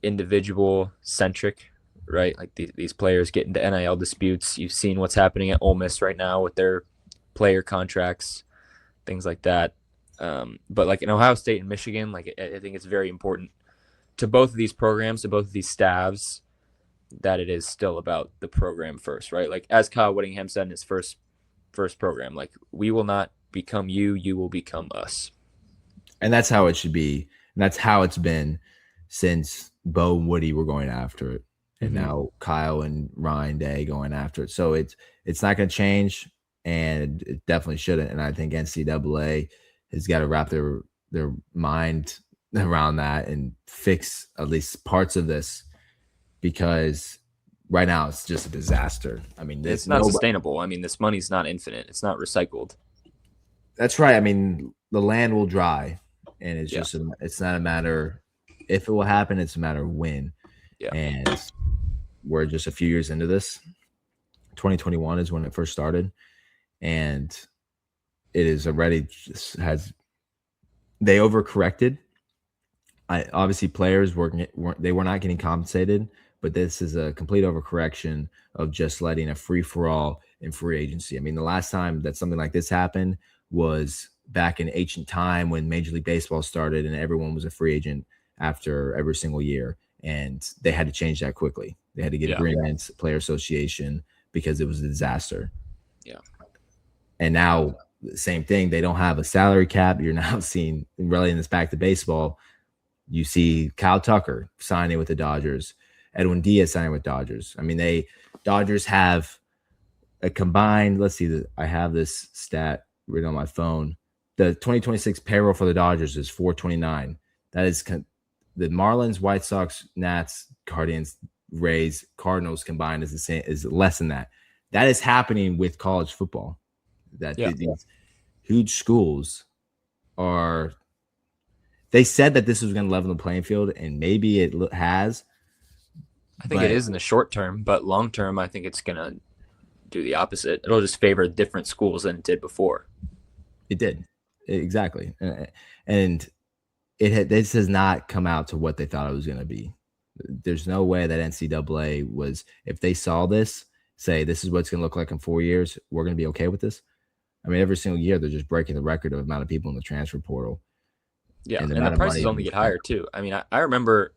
Speaker 2: individual centric, right? Like these players get into NIL disputes. You've seen what's happening at Ole Miss right now with their player contracts, things like that. But like in Ohio State and Michigan, like I think it's very important to both of these programs, to both of these staffs, that it is still about the program first, right? Like as Kyle Whittingham said in his first program, like we will not become you, you will become us.
Speaker 1: And that's how it should be. And that's how it's been since Bo and Woody were going after it. And now Kyle and Ryan Day going after it. So it's not going to change, and it definitely shouldn't. And I think NCAA has got to wrap their mind around that and fix at least parts of this, because right now it's just a disaster. I mean,
Speaker 2: It's not sustainable. I mean, this money's not infinite. It's not recycled.
Speaker 1: That's right. I mean, the land will dry, and it's just it's not a matter if it will happen. It's a matter of when.
Speaker 2: Yeah.
Speaker 1: And we're just a few years into this. 2021 is when it first started, and it is already has they overcorrected. Obviously players were not getting compensated, but this is a complete overcorrection of just letting a free for all in free agency. I mean, the last time that something like this happened was back in ancient time when Major League Baseball started and everyone was a free agent after every single year, and they had to change that quickly. They had to get agreements, player association, because it was a disaster.
Speaker 2: Yeah.
Speaker 1: And now same thing. They don't have a salary cap. You're now seeing, relating this back to baseball, you see Kyle Tucker signing with the Dodgers, Edwin Diaz signing with Dodgers. I mean, Dodgers have a combined, let's see, I have this stat written on my phone. The 2026 payroll for the Dodgers is $429. That is the Marlins, White Sox, Nats, Guardians, Rays, Cardinals combined is the same, is less than that. That is happening with college football. These huge schools are. They said that this was going to level the playing field, and maybe it has.
Speaker 2: I think it is in the short term, but long term, I think it's going to do the opposite. It'll just favor different schools than it did before.
Speaker 1: It did. Exactly. And this has not come out to what they thought it was going to be. There's no way that NCAA was, if they saw this, say, this is what it's going to look like in 4 years, we're going to be okay with this. I mean, every single year, they're just breaking the record of amount of people in the transfer portal.
Speaker 2: Yeah, and the prices only get higher too. I mean, I remember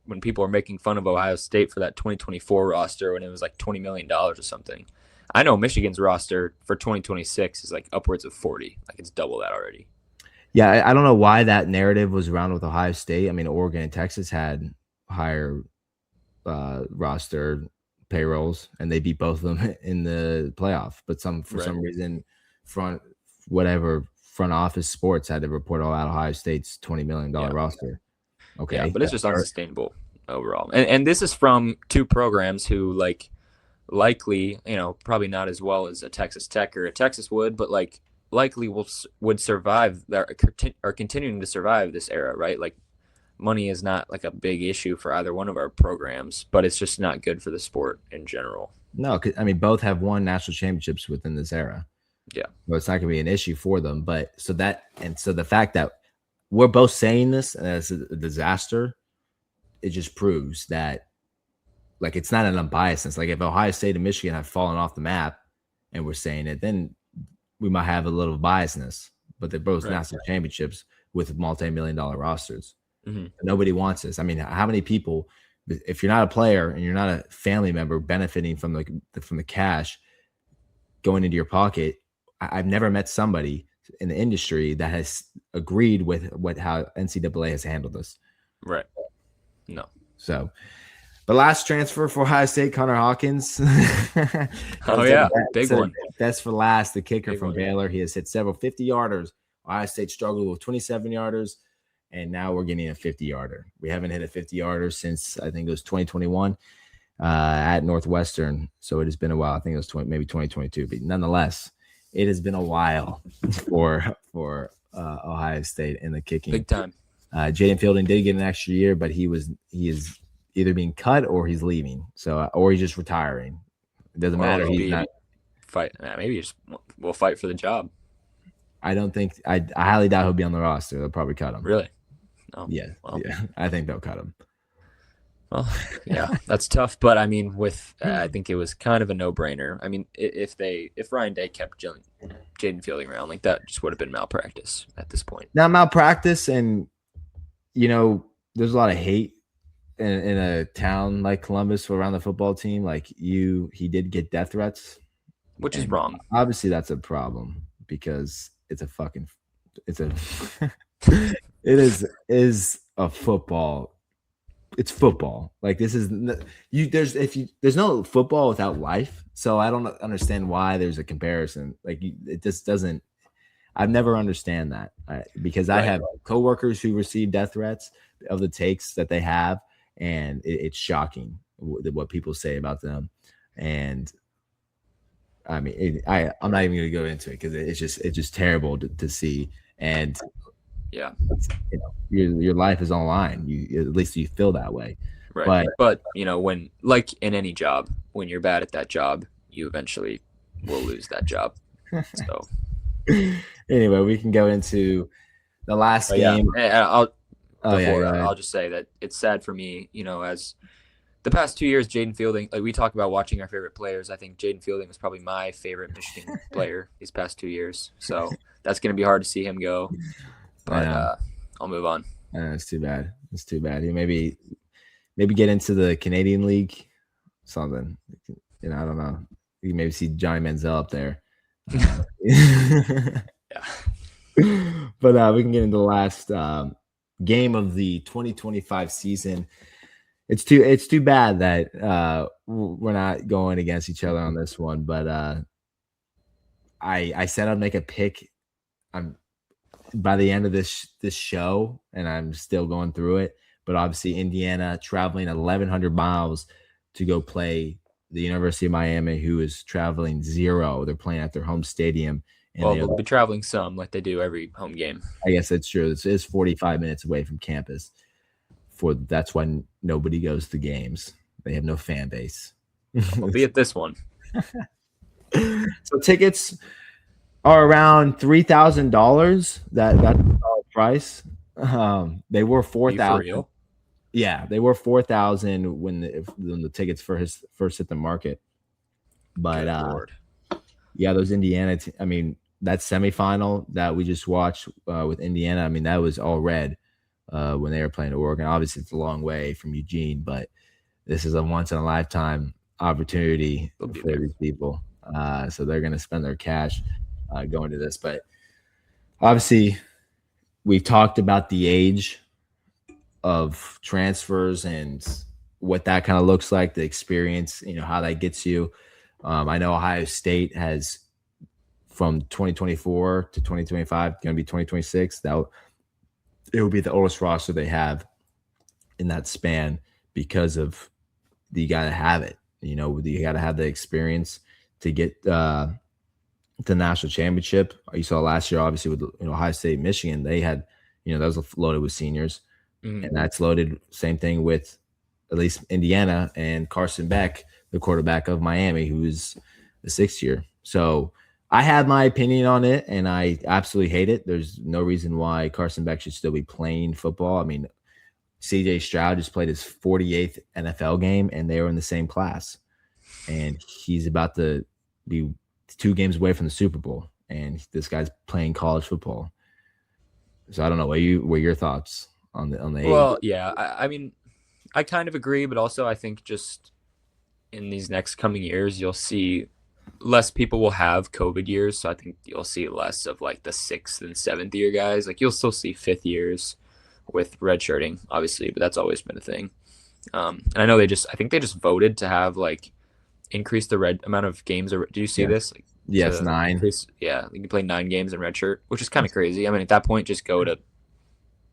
Speaker 2: when people were making fun of Ohio State for that 2024 roster when it was like $20 million or something. I know Michigan's roster for 2026 is like upwards of 40. Like it's double that already.
Speaker 1: Yeah, I don't know why that narrative was around with Ohio State. I mean, Oregon and Texas had higher roster payrolls, and they beat both of them in the playoff. But some reason, front office sports had to report all out Ohio State's $20 million roster. Okay.
Speaker 2: Yeah, but it's just unsustainable overall. And this is from two programs who likely, probably not as well as a Texas Tech or a Texas would, but likely would survive are continuing to survive this era, right? Like money is not like a big issue for either one of our programs, but it's just not good for the sport in general.
Speaker 1: No, I mean, both have won national championships within this era.
Speaker 2: Yeah.
Speaker 1: Well, it's not going to be an issue for them. But so the fact that we're both saying this and it's a disaster, it just proves that it's not an unbiasedness. Like if Ohio State and Michigan have fallen off the map and we're saying it, then we might have a little biasness. But they're both national championships with multi-million-dollar rosters.
Speaker 2: Mm-hmm.
Speaker 1: Nobody wants this. I mean, how many people, if you're not a player and you're not a family member benefiting from the cash going into your pocket, I've never met somebody in the industry that has agreed with how NCAA has handled this.
Speaker 2: Right. No.
Speaker 1: So the last transfer for Ohio State, Connor Hawkins.
Speaker 2: Big one.
Speaker 1: That's for last, the kicker from Baylor. He has hit several 50-yarders. Ohio State struggled with 27-yarders, and now we're getting a 50-yarder. We haven't hit a 50-yarder since, I think it was 2021 at Northwestern. So it has been a while. I think it was maybe 2022, but nonetheless, it has been a while for Ohio State in the kicking.
Speaker 2: Big time.
Speaker 1: Jaden Fielding did get an extra year, but he is either being cut or he's leaving. So or he's just retiring. It doesn't matter. He's not
Speaker 2: fight. Maybe he just will fight for the job.
Speaker 1: I don't think I highly doubt he'll be on the roster. They'll probably cut him.
Speaker 2: Really?
Speaker 1: No. Yeah. Well. Yeah. I think they'll cut him.
Speaker 2: Well, yeah, that's tough. But I mean, I think it was kind of a no-brainer. I mean, if Ryan Day kept Jaden Fielding around, that just would have been malpractice at this point.
Speaker 1: Now malpractice, and there's a lot of hate in a town like Columbus around the football team. He did get death threats,
Speaker 2: which is wrong.
Speaker 1: Obviously, that's a problem because it is a football. It's football. There's no football without life. So I don't understand why there's a comparison. It just doesn't. I've never understand that because I have coworkers who receive death threats of the takes that they have, and it's shocking. what people say about them. And I mean, I'm not even going to go into it because it's just terrible to see. And
Speaker 2: Yeah.
Speaker 1: Your life is online. You at least you feel that way.
Speaker 2: Right. But when, like in any job, when you're bad at that job, you eventually will lose that job. So
Speaker 1: anyway, we can go into the last game.
Speaker 2: I'll just say that it's sad for me, as the past 2 years, Jaden Fielding, like we talk about watching our favorite players. I think Jaden Fielding was probably my favorite Michigan player these past 2 years. So that's going to be hard to see him go. But I'll move on.
Speaker 1: It's too bad. It's too bad. He maybe get into the Canadian League, something. I don't know. You maybe see Johnny Manziel up there.
Speaker 2: Yeah.
Speaker 1: But we can get into the last game of the 2025 season. It's too bad that we're not going against each other on this one. But I said I'd make a pick. By the end of this show, and I'm still going through it. But obviously, Indiana traveling 1,100 miles to go play the University of Miami, who is traveling 0. They're playing at their home stadium.
Speaker 2: And they'll be traveling some, like they do every home game.
Speaker 1: I guess that's true. It is 45 minutes away from campus. That's why nobody goes to games. They have no fan base.
Speaker 2: We'll be at this one.
Speaker 1: So tickets are around $3,000. That's the price. They were $4,000. Yeah, they were $4,000 when the tickets first hit the market. But yeah, those Indiana. I mean, that semifinal that we just watched with Indiana. I mean, that was all red when they were playing Oregon. Obviously, it's a long way from Eugene, but this is a once in a lifetime opportunity for these people. So they're going to spend their cash going to this. But obviously, we've talked about the age of transfers and what that kind of looks like, the experience, how that gets you. I know Ohio State has from 2024 to 2025, going to be 2026. It will be the oldest roster they have in that span because of you got to have it. You got to have the experience to get the national championship. You saw last year, obviously, with Ohio State, Michigan, they had, that was loaded with seniors. Mm-hmm. And that's loaded. Same thing with at least Indiana and Carson Beck, the quarterback of Miami, who is the 6th year. So I have my opinion on it, and I absolutely hate it. There's no reason why Carson Beck should still be playing football. I mean, C.J. Stroud just played his 48th NFL game, and they were in the same class. And he's about to be 2 games away from the Super Bowl, and this guy's playing college football. So I don't know. What are your thoughts on the age?
Speaker 2: Well, yeah, I mean, I kind of agree, but also I think just in these next coming years, you'll see less people will have COVID years. So I think you'll see less of like the 6th and 7th year guys. Like you'll still see 5th years with redshirting, obviously, but that's always been a thing. And I know I think they just voted to have like increase the red amount of games. Do you see this? Like,
Speaker 1: yes, 9.
Speaker 2: Yeah, you can play 9 games in redshirt, which is kind of crazy. I mean, at that point, just go to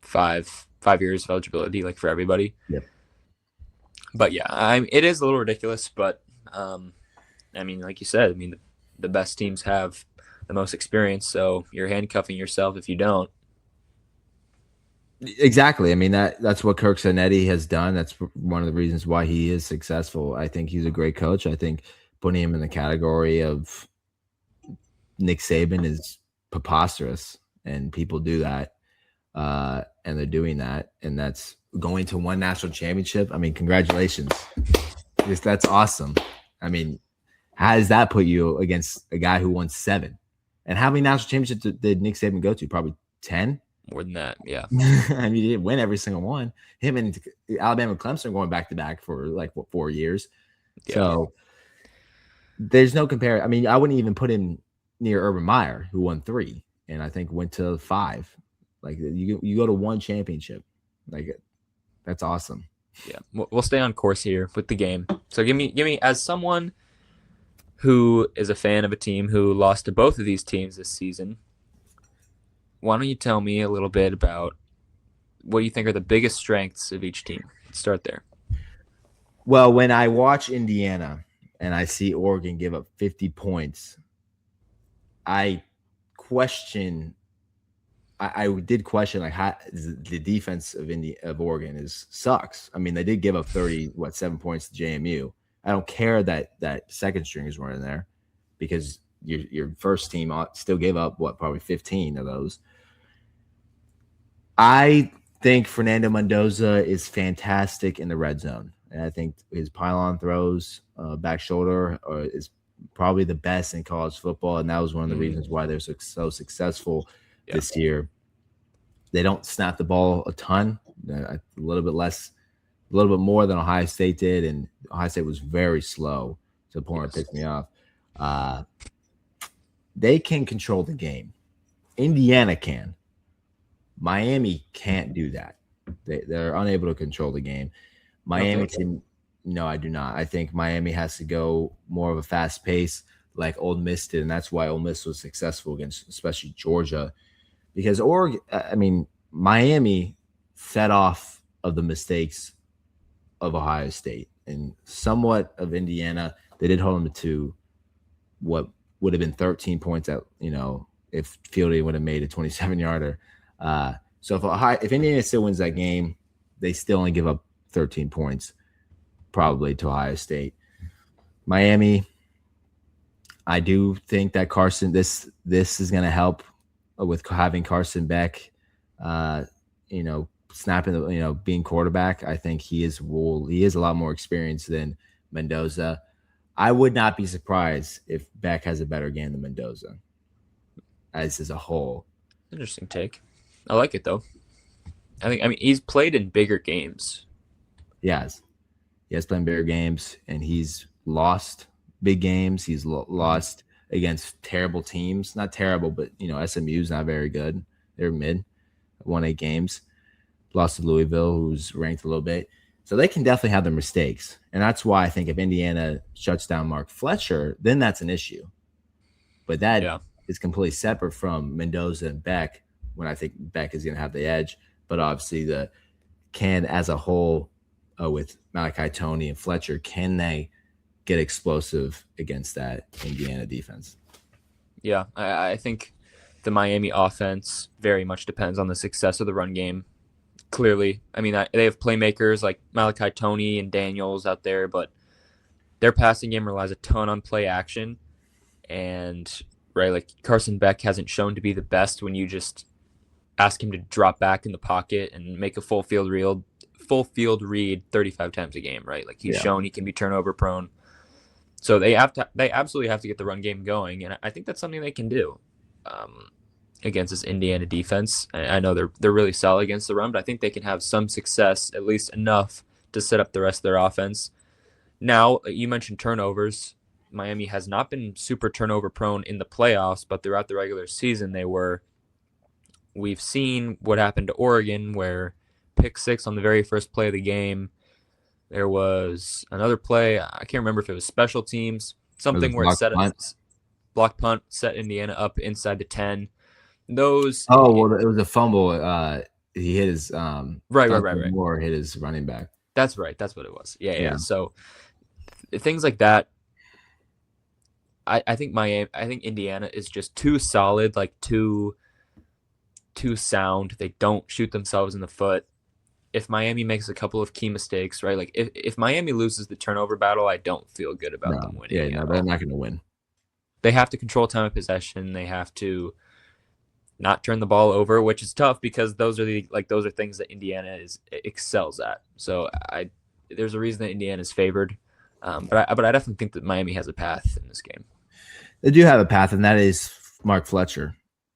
Speaker 2: 5 years of eligibility, like for everybody.
Speaker 1: Yep.
Speaker 2: But yeah, it is a little ridiculous. But I mean, like you said, I mean, the best teams have the most experience, so you're handcuffing yourself if you don't.
Speaker 1: Exactly. I mean, that's what Kirk Zanetti has done. That's one of the reasons why he is successful. I think he's a great coach. I think putting him in the category of Nick Saban is preposterous, and people do that, and they're doing that, and that's going to one national championship. I mean, congratulations. That's awesome. I mean, how does that put you against a guy who won 7? And how many national championships did Nick Saban go to? Probably 10?
Speaker 2: More than that, yeah.
Speaker 1: I mean, he didn't win every single one. Him and Alabama and Clemson are going back to back for like 4 years. Yeah. So there's no compare. I mean, I wouldn't even put him near Urban Meyer, who won 3, and I think went to 5. Like you go to one championship, like that's awesome.
Speaker 2: Yeah, we'll stay on course here with the game. So give me as someone who is a fan of a team who lost to both of these teams this season. Why don't you tell me a little bit about what you think are the biggest strengths of each team? Let's start there.
Speaker 1: Well, when I watch Indiana and I see Oregon give up 50 points, I question. I did question like how the defense of Oregon sucks. I mean, they did give up 7 points to JMU. I don't care that second stringers weren't in there because your first team still gave up probably 15 of those. I think Fernando Mendoza is fantastic in the red zone. And I think his pylon throws, back shoulder, is probably the best in college football. And that was one of the reasons why they're so successful this year. They don't snap the ball a ton, a little bit more than Ohio State did. And Ohio State was very slow to the point where it pissed me off. They can control the game. Indiana can. Miami can't do that. They're unable to control the game. Miami team, no, I do not. I think Miami has to go more of a fast pace like Ole Miss did, and that's why Ole Miss was successful against especially Georgia. Because Miami fed off of the mistakes of Ohio State and somewhat of Indiana. They did hold them to what would have been 13 points if Fielding would have made a 27-yarder. So if Indiana still wins that game, they still only give up 13 points probably to Ohio State. Miami, I do think that Carson, this is going to help with having Carson Beck, snapping, being quarterback. I think he is a lot more experienced than Mendoza. I would not be surprised if Beck has a better game than Mendoza as a whole.
Speaker 2: Interesting take. I like it though. I mean he's played in bigger games.
Speaker 1: He has played in bigger games, and he's lost big games. He's lost against terrible teams. Not terrible, but SMU's not very good. They're mid. Won 8 games. Lost to Louisville, who's ranked a little bit. So they can definitely have their mistakes. And that's why I think if Indiana shuts down Mark Fletcher, then that's an issue. But that is completely separate from Mendoza and Beck, when I think Beck is going to have the edge. But obviously as a whole, with Malachi Toney and Fletcher, can they get explosive against that Indiana defense?
Speaker 2: Yeah, I think the Miami offense very much depends on the success of the run game. Clearly, I mean, they have playmakers like Malachi Toney and Daniels out there, but their passing game relies a ton on play action. And, right, like Carson Beck hasn't shown to be the best when you just ask him to drop back in the pocket and make a full field read 35 times a game, right? Like he's shown he can be turnover prone. So they absolutely have to get the run game going, and I think that's something they can do against this Indiana defense. I know they're really solid against the run, but I think they can have some success, at least enough to set up the rest of their offense. Now, you mentioned turnovers. Miami has not been super turnover prone in the playoffs, but throughout the regular season they were. We've seen what happened to Oregon, where pick 6 on the very first play of the game. There was another play. I can't remember if it was special teams, something where it set a block punt, set Indiana up inside the 10.
Speaker 1: It was a fumble. He hit his
Speaker 2: right.
Speaker 1: Moore hit his running back.
Speaker 2: That's right. That's what it was. Yeah. So things like that. I think Indiana is just too solid, like too sound. They don't shoot themselves in the foot. If Miami makes a couple of key mistakes, right? Like if Miami loses the turnover battle, I don't feel good about them winning.
Speaker 1: Yeah, they're not going to win.
Speaker 2: They have to control time of possession. They have to not turn the ball over, which is tough because those are things that Indiana excels at. So there's a reason that Indiana is favored. But I definitely think that Miami has a path in this game.
Speaker 1: They do have a path, and that is Mark Fletcher.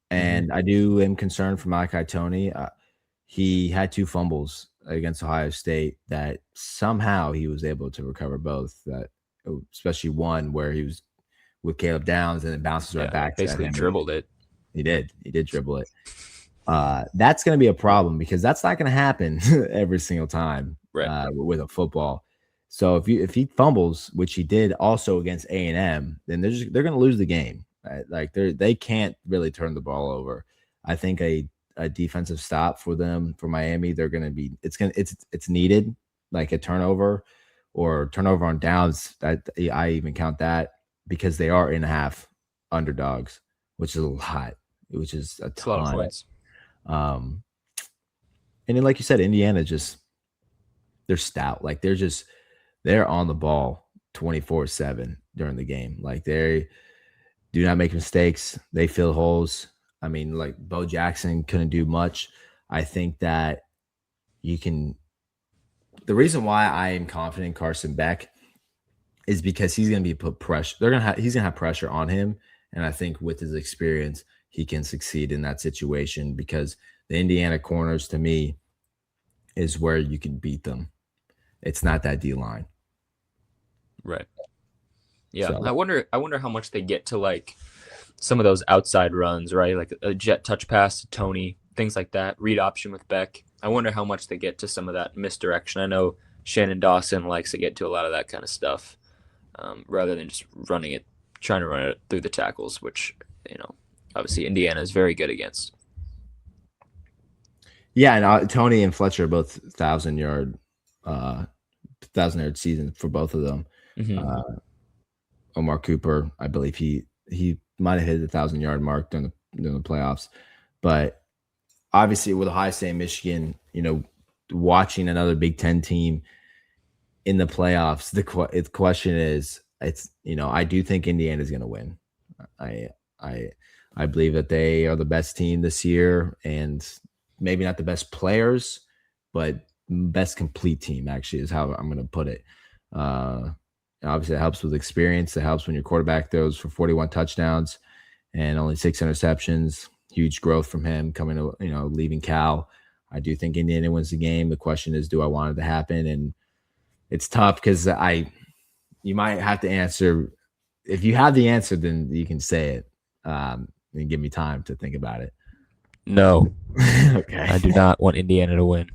Speaker 1: And I am concerned for Malachi Toney. He had 2 fumbles against Ohio State that somehow he was able to recover both. That especially one where he was with Caleb Downs and it bounces right back.
Speaker 2: Basically dribbled it.
Speaker 1: He did dribble it. That's going to be a problem because that's not going to happen every single time with a football. So if he fumbles, which he did also against A&M, then they're going to lose the game. Right? Like they can't really turn the ball over. I think a defensive stop for Miami, they're going to be it's needed, like a turnover or turnover on downs. That I even count that because they are 8.5 underdogs, which is a lot, which is a
Speaker 2: It's a lot of
Speaker 1: ton.
Speaker 2: points.
Speaker 1: And then, like you said, Indiana they're stout. Like they're on the ball 24/7 during the game. Like they do not make mistakes. They fill holes. I mean, like Bo Jackson couldn't do much. I think that you can. The reason why I am confident in Carson Beck is because he's going to be put pressure. He's going to have pressure on him, and I think with his experience, he can succeed in that situation because the Indiana corners, to me, is where you can beat them. It's not that D line.
Speaker 2: Right. Yeah.
Speaker 1: So,
Speaker 2: I wonder how much they get to like some of those outside runs, right? Like a jet touch pass to Tony, things like that. Read option with Beck. I wonder how much they get to some of that misdirection. I know Shannon Dawson likes to get to a lot of that kind of stuff, rather than just trying to run it through the tackles, which, obviously Indiana is very good against.
Speaker 1: yeah, and Tony and Fletcher are both 1,000-yard season for both of them.
Speaker 2: Mm-hmm.
Speaker 1: Omar Cooper, I believe he might have hit the 1,000-yard mark during the playoffs, but obviously with Ohio State and Michigan, watching another Big Ten team in the playoffs, the question is, I do think Indiana is going to win. I believe that they are the best team this year, and maybe not the best players, but best complete team actually is how I'm going to put it. Obviously, it helps with experience. It helps when your quarterback throws for 41 touchdowns and only 6 interceptions. Huge growth from him coming to, leaving Cal. I do think Indiana wins the game. The question is, do I want it to happen? And it's tough because you might have to answer. If you have the answer, then you can say it and give me time to think about it.
Speaker 2: No.
Speaker 1: Okay.
Speaker 2: I do not want Indiana to win.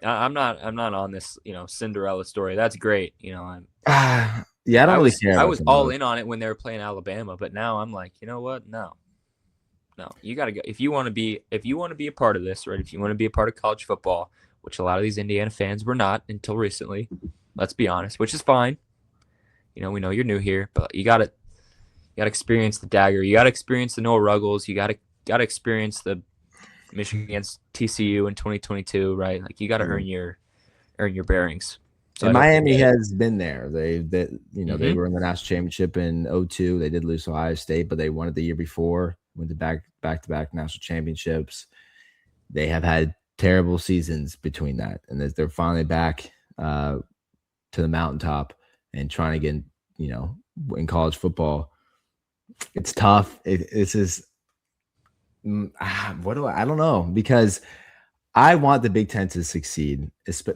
Speaker 2: I'm not on this, Cinderella story. That's great.
Speaker 1: Yeah, I don't really care.
Speaker 2: I was all in on it when they were playing Alabama, but now I'm like, you know what? No, you got to go. If you want to be a part of this, right? If you want to be a part of college football, which a lot of these Indiana fans were not until recently, let's be honest, which is fine. We know you're new here, but you got to experience the dagger. You got to experience the Noah Ruggles. You got to experience the Michigan against TCU in 2022, right? Like you got to earn your bearings.
Speaker 1: So Miami has been there. They were in the national championship in 2002. They did lose to Ohio State, but they won it the year before. Went to back-to-back national championships. They have had terrible seasons between that, and they're finally back to the mountaintop and trying to get in college football. It's tough. It's just I don't know, because I want the Big Ten to succeed,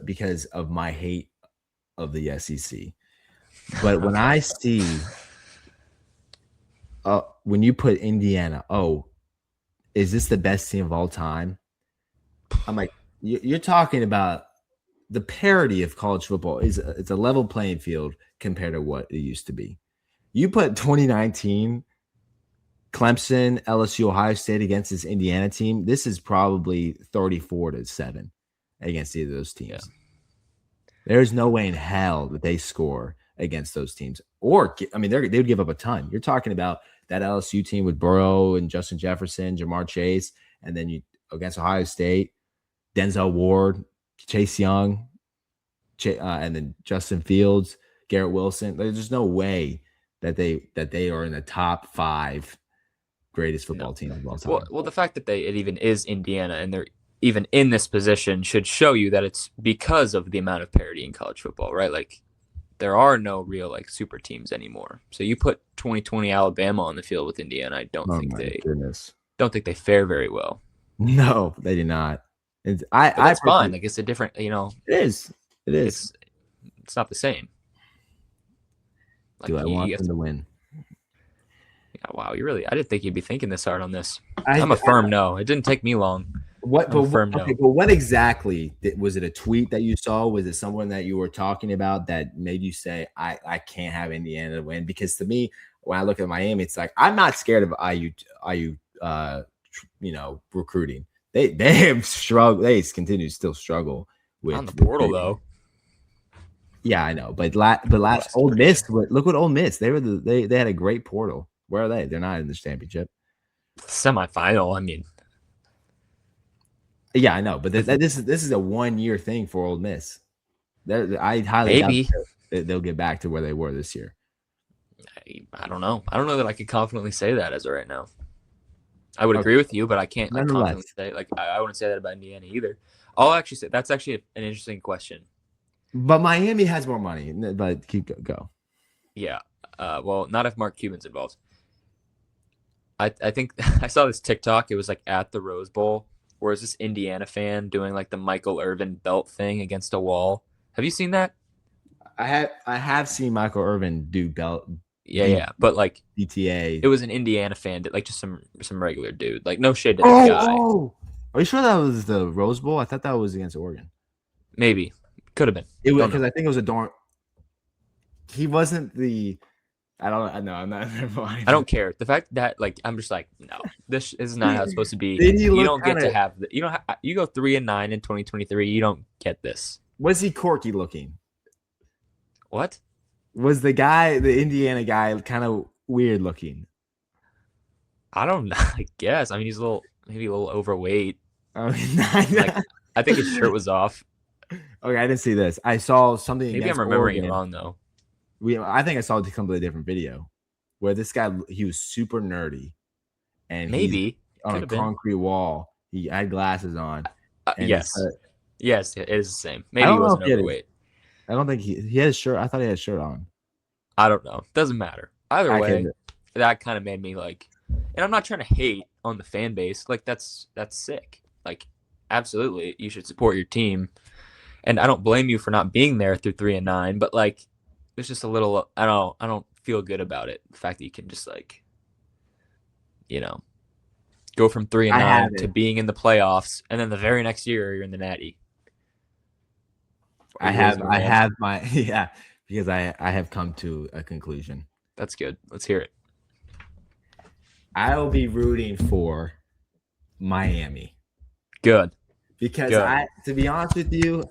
Speaker 1: because of my hate of the SEC. But when I see when you put Indiana, is this the best team of all time? I'm like, you're talking about the parity of college football. It's a level playing field compared to what it used to be. You put 2019 Clemson, LSU, Ohio State against this Indiana team. This is probably 34-7 against either of those teams. Yeah. There's no way in hell that they score against those teams. Or, I mean, they would give up a ton. You're talking about that LSU team with Burrow and Justin Jefferson, Jamar Chase, and then you against Ohio State, Denzel Ward, Chase Young, and then Justin Fields, Garrett Wilson. There's no way that they are in the top 5 greatest football teams of all time.
Speaker 2: Well, the fact that it even is Indiana and they're even in this position should show you that it's because of the amount of parity in college football, right? Like there are no real super teams anymore. So you put 2020 Alabama on the field with Indiana, I don't think they fare very well.
Speaker 1: No, they do not. It's
Speaker 2: fine. Like it's a different, It
Speaker 1: is.
Speaker 2: It's not the same.
Speaker 1: Like, do I want them to win?
Speaker 2: Yeah, wow, I didn't think you'd be thinking this hard on this. I'm a firm no. It didn't take me long.
Speaker 1: But what exactly was it? A tweet that you saw? Was it someone that you were talking about that made you say, I can't have Indiana to win? Because to me, when I look at Miami, it's like I'm not scared of IU recruiting. They have struggled. They continue to still struggle with
Speaker 2: on the portal though.
Speaker 1: Yeah, I know, but last
Speaker 2: West
Speaker 1: Ole
Speaker 2: for
Speaker 1: Miss.
Speaker 2: sure.
Speaker 1: Look what Ole Miss. They had a great portal. Where are they? They're not in the championship.
Speaker 2: Semifinal. I mean,
Speaker 1: Yeah, I know, but this is a 1 year thing for Ole Miss. I highly doubt
Speaker 2: maybe.
Speaker 1: that they'll get back to where they were this year.
Speaker 2: I don't know. I don't know that I could confidently say that as of right now. I would
Speaker 1: Okay,
Speaker 2: agree with you, but I can't like confidently
Speaker 1: nonetheless,
Speaker 2: say I wouldn't say that about Indiana either. I'll actually say that's actually an interesting question.
Speaker 1: but Miami has more money. But go.
Speaker 2: Yeah. Well, not if Mark Cuban's involved. I think I saw this TikTok. It was like at the Rose Bowl, where is this Indiana fan doing like the Michael Irvin belt thing against a wall. Have you seen that?
Speaker 1: I have seen Michael Irvin do
Speaker 2: Yeah, yeah. But like
Speaker 1: BTA.
Speaker 2: it was an Indiana fan, like just some regular dude. Like no shade to that
Speaker 1: Oh,
Speaker 2: guy.
Speaker 1: oh. Are you sure that was the Rose Bowl? I thought that was against Oregon.
Speaker 2: Maybe could have been.
Speaker 1: It was
Speaker 2: Don't
Speaker 1: because
Speaker 2: know.
Speaker 1: I think it was a dorm. He wasn't the. I don't know. I'm not. Never mind.
Speaker 2: I don't care. The fact that like I'm just like no, this is not how it's supposed to be.
Speaker 1: Did he
Speaker 2: You
Speaker 1: look
Speaker 2: don't get
Speaker 1: kind
Speaker 2: to
Speaker 1: of?
Speaker 2: have you don't you go 3-9 in 2023. You don't get this.
Speaker 1: Was he quirky looking?
Speaker 2: What?
Speaker 1: Was the Indiana guy, kind of weird looking?
Speaker 2: I don't know. I guess. I mean, he's maybe a little overweight.
Speaker 1: I mean,
Speaker 2: Like I think his shirt was off.
Speaker 1: okay, I didn't see this. I saw something
Speaker 2: Maybe
Speaker 1: against
Speaker 2: I'm remembering
Speaker 1: Oregon.
Speaker 2: it wrong though.
Speaker 1: I think I saw a completely different video where this guy, he was super nerdy, and he's
Speaker 2: Maybe
Speaker 1: on
Speaker 2: could
Speaker 1: a
Speaker 2: have been.
Speaker 1: concrete wall. He had glasses on, and
Speaker 2: Yes, yes, it is the same.
Speaker 1: I
Speaker 2: Maybe he
Speaker 1: don't know if
Speaker 2: wasn't
Speaker 1: he had
Speaker 2: overweight.
Speaker 1: I don't think he had a shirt. I thought he had a shirt on.
Speaker 2: I don't know. Doesn't matter. Either
Speaker 1: I
Speaker 2: way,
Speaker 1: can.
Speaker 2: that kind of made me like, and I'm not trying to hate on the fan base. Like that's sick. Like absolutely, you should support your team, and I don't blame you for not being there through 3-9. But like, it's just a little. I don't feel good about it. The fact that you can just like, you know, go from three and
Speaker 1: I
Speaker 2: nine to
Speaker 1: haven't.
Speaker 2: being in the playoffs, and then the very next year you're in the Natty. Are you raising your
Speaker 1: I
Speaker 2: hand?
Speaker 1: have my yeah, because I have come to a conclusion.
Speaker 2: That's good. Let's hear it.
Speaker 1: I will be rooting for Miami
Speaker 2: Good.
Speaker 1: because
Speaker 2: Good.
Speaker 1: to be honest with you,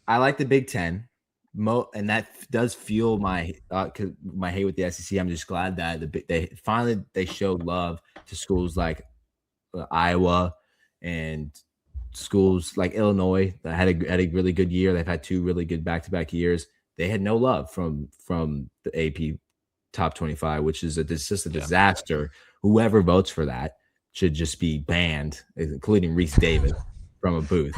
Speaker 1: I like the Big Ten, and that does fuel my hate with the SEC. I'm just glad that they showed love to schools like Iowa and schools like Illinois that had a really good year. They've had 2 really good back-to-back years. They had no love from the AP top 25, which is just a disaster. Whoever votes for that should just be banned, including Reese Davis from a booth.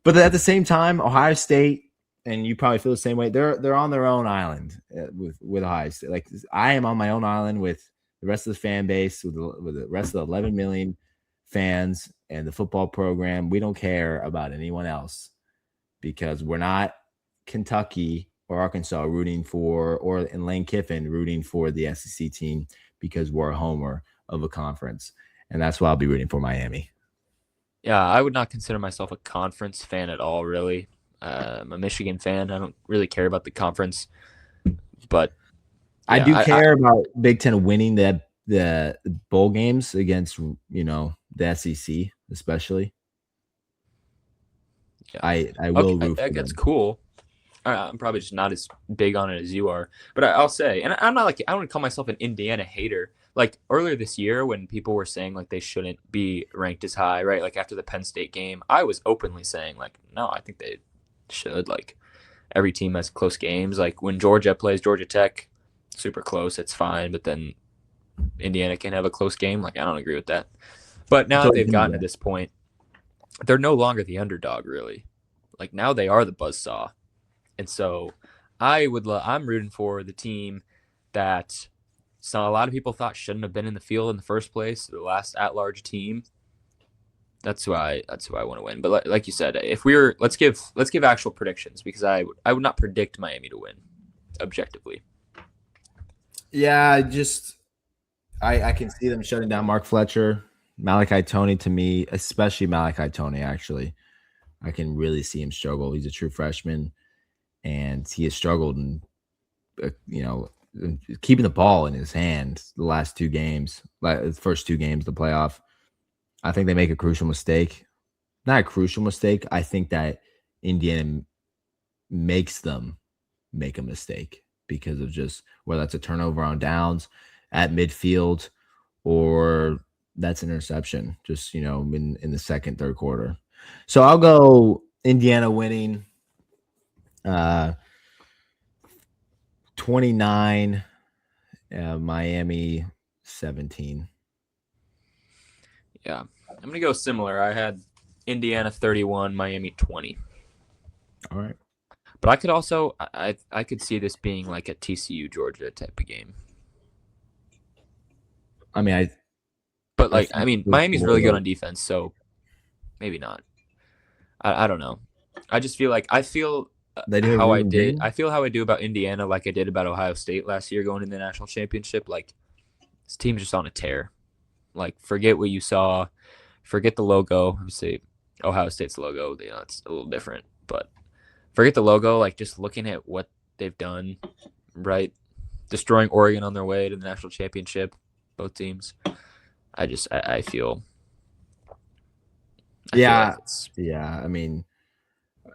Speaker 1: But at the same time, Ohio State, and you probably feel the same way. They're on their own island with Ohio State. Like I am on my own island with the rest of the fan base, with the rest of the 11 million fans and the football program. We don't care about anyone else because we're not Kentucky or Arkansas rooting for, or in Lane Kiffin rooting for the SEC team because we're a homer of a conference. And that's why I'll be rooting for Miami.
Speaker 2: Yeah, I would not consider myself a conference fan at all, really. I'm a Michigan fan. I don't really care about the conference, but
Speaker 1: I do care about Big Ten winning the bowl games against the SEC, especially.
Speaker 2: Yeah.
Speaker 1: I will root for
Speaker 2: that's
Speaker 1: them.
Speaker 2: cool. I'm probably just not as big on it as you are, but I'll say, and I'm not like I don't call myself an Indiana hater. Like earlier this year, when people were saying like they shouldn't be ranked as high, right? Like after the Penn State game, I was openly saying like, no, I think they should. Like every team has close games. Like when Georgia plays Georgia Tech, super close, it's fine. But then Indiana can have a close game. Like I don't agree with that. But now that they've gotten to this point, they're no longer the underdog, really. Like now they are the buzzsaw. And so I'm rooting for the team that a lot of people thought shouldn't have been in the field in the first place, the last at-large team. That's who I want to win. But like you said, let's give actual predictions because I would not predict Miami to win objectively.
Speaker 1: Yeah, I can see them shutting down Mark Fletcher, Malachi Tony. To me, especially Malachi Tony, actually, I can really see him struggle. He's a true freshman, and he has struggled in, keeping the ball in his hand the last 2 games, like the first 2 games, the playoff. I think they make a crucial mistake. not a crucial mistake. I think that Indiana makes them make a mistake because of just whether that's a turnover on downs at midfield or that's an interception just, in the second, third quarter. So I'll go Indiana winning 29, Miami 17.
Speaker 2: Yeah, I'm gonna go similar. I had Indiana 31, Miami 20.
Speaker 1: All right.
Speaker 2: But I could also I could see this being like a TCU Georgia type of game.
Speaker 1: I mean,
Speaker 2: But
Speaker 1: I
Speaker 2: like
Speaker 1: think
Speaker 2: Miami's really good on defense, so maybe not. I don't know. I just feel like I feel
Speaker 1: they do
Speaker 2: how I
Speaker 1: Ruben
Speaker 2: did.
Speaker 1: Green.
Speaker 2: I feel how I do about Indiana, like I did about Ohio State last year going in the national championship. Like this team's just on a tear. Like forget what you saw, forget the logo. Obviously, Ohio State's logo, it's a little different, but forget the logo. Like just looking at what they've done, right? Destroying Oregon on their way to the national championship, both teams. I feel. I feel like it's
Speaker 1: Yeah. I mean,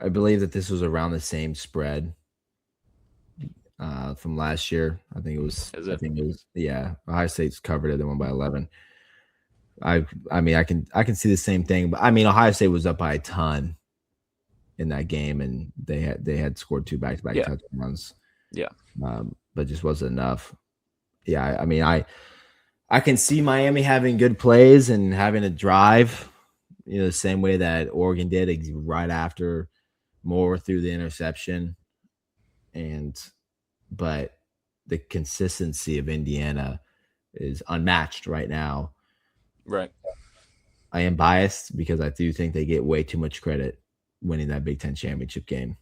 Speaker 1: I believe that this was around the same spread from last year. I think it was.
Speaker 2: Is
Speaker 1: I
Speaker 2: it?
Speaker 1: think it was. Yeah, Ohio State's covered it. They won by 11. I mean, I can see the same thing, but I mean, Ohio State was up by a ton in that game, and they had scored 2 back-to-back
Speaker 2: Yeah.
Speaker 1: touchdowns.
Speaker 2: Yeah.
Speaker 1: But just wasn't enough. Yeah, I mean, I can see Miami having good plays and having a drive, the same way that Oregon did right after Moore threw the interception. But the consistency of Indiana is unmatched right now.
Speaker 2: Right.
Speaker 1: I am biased because I do think they get way too much credit winning that Big Ten championship game.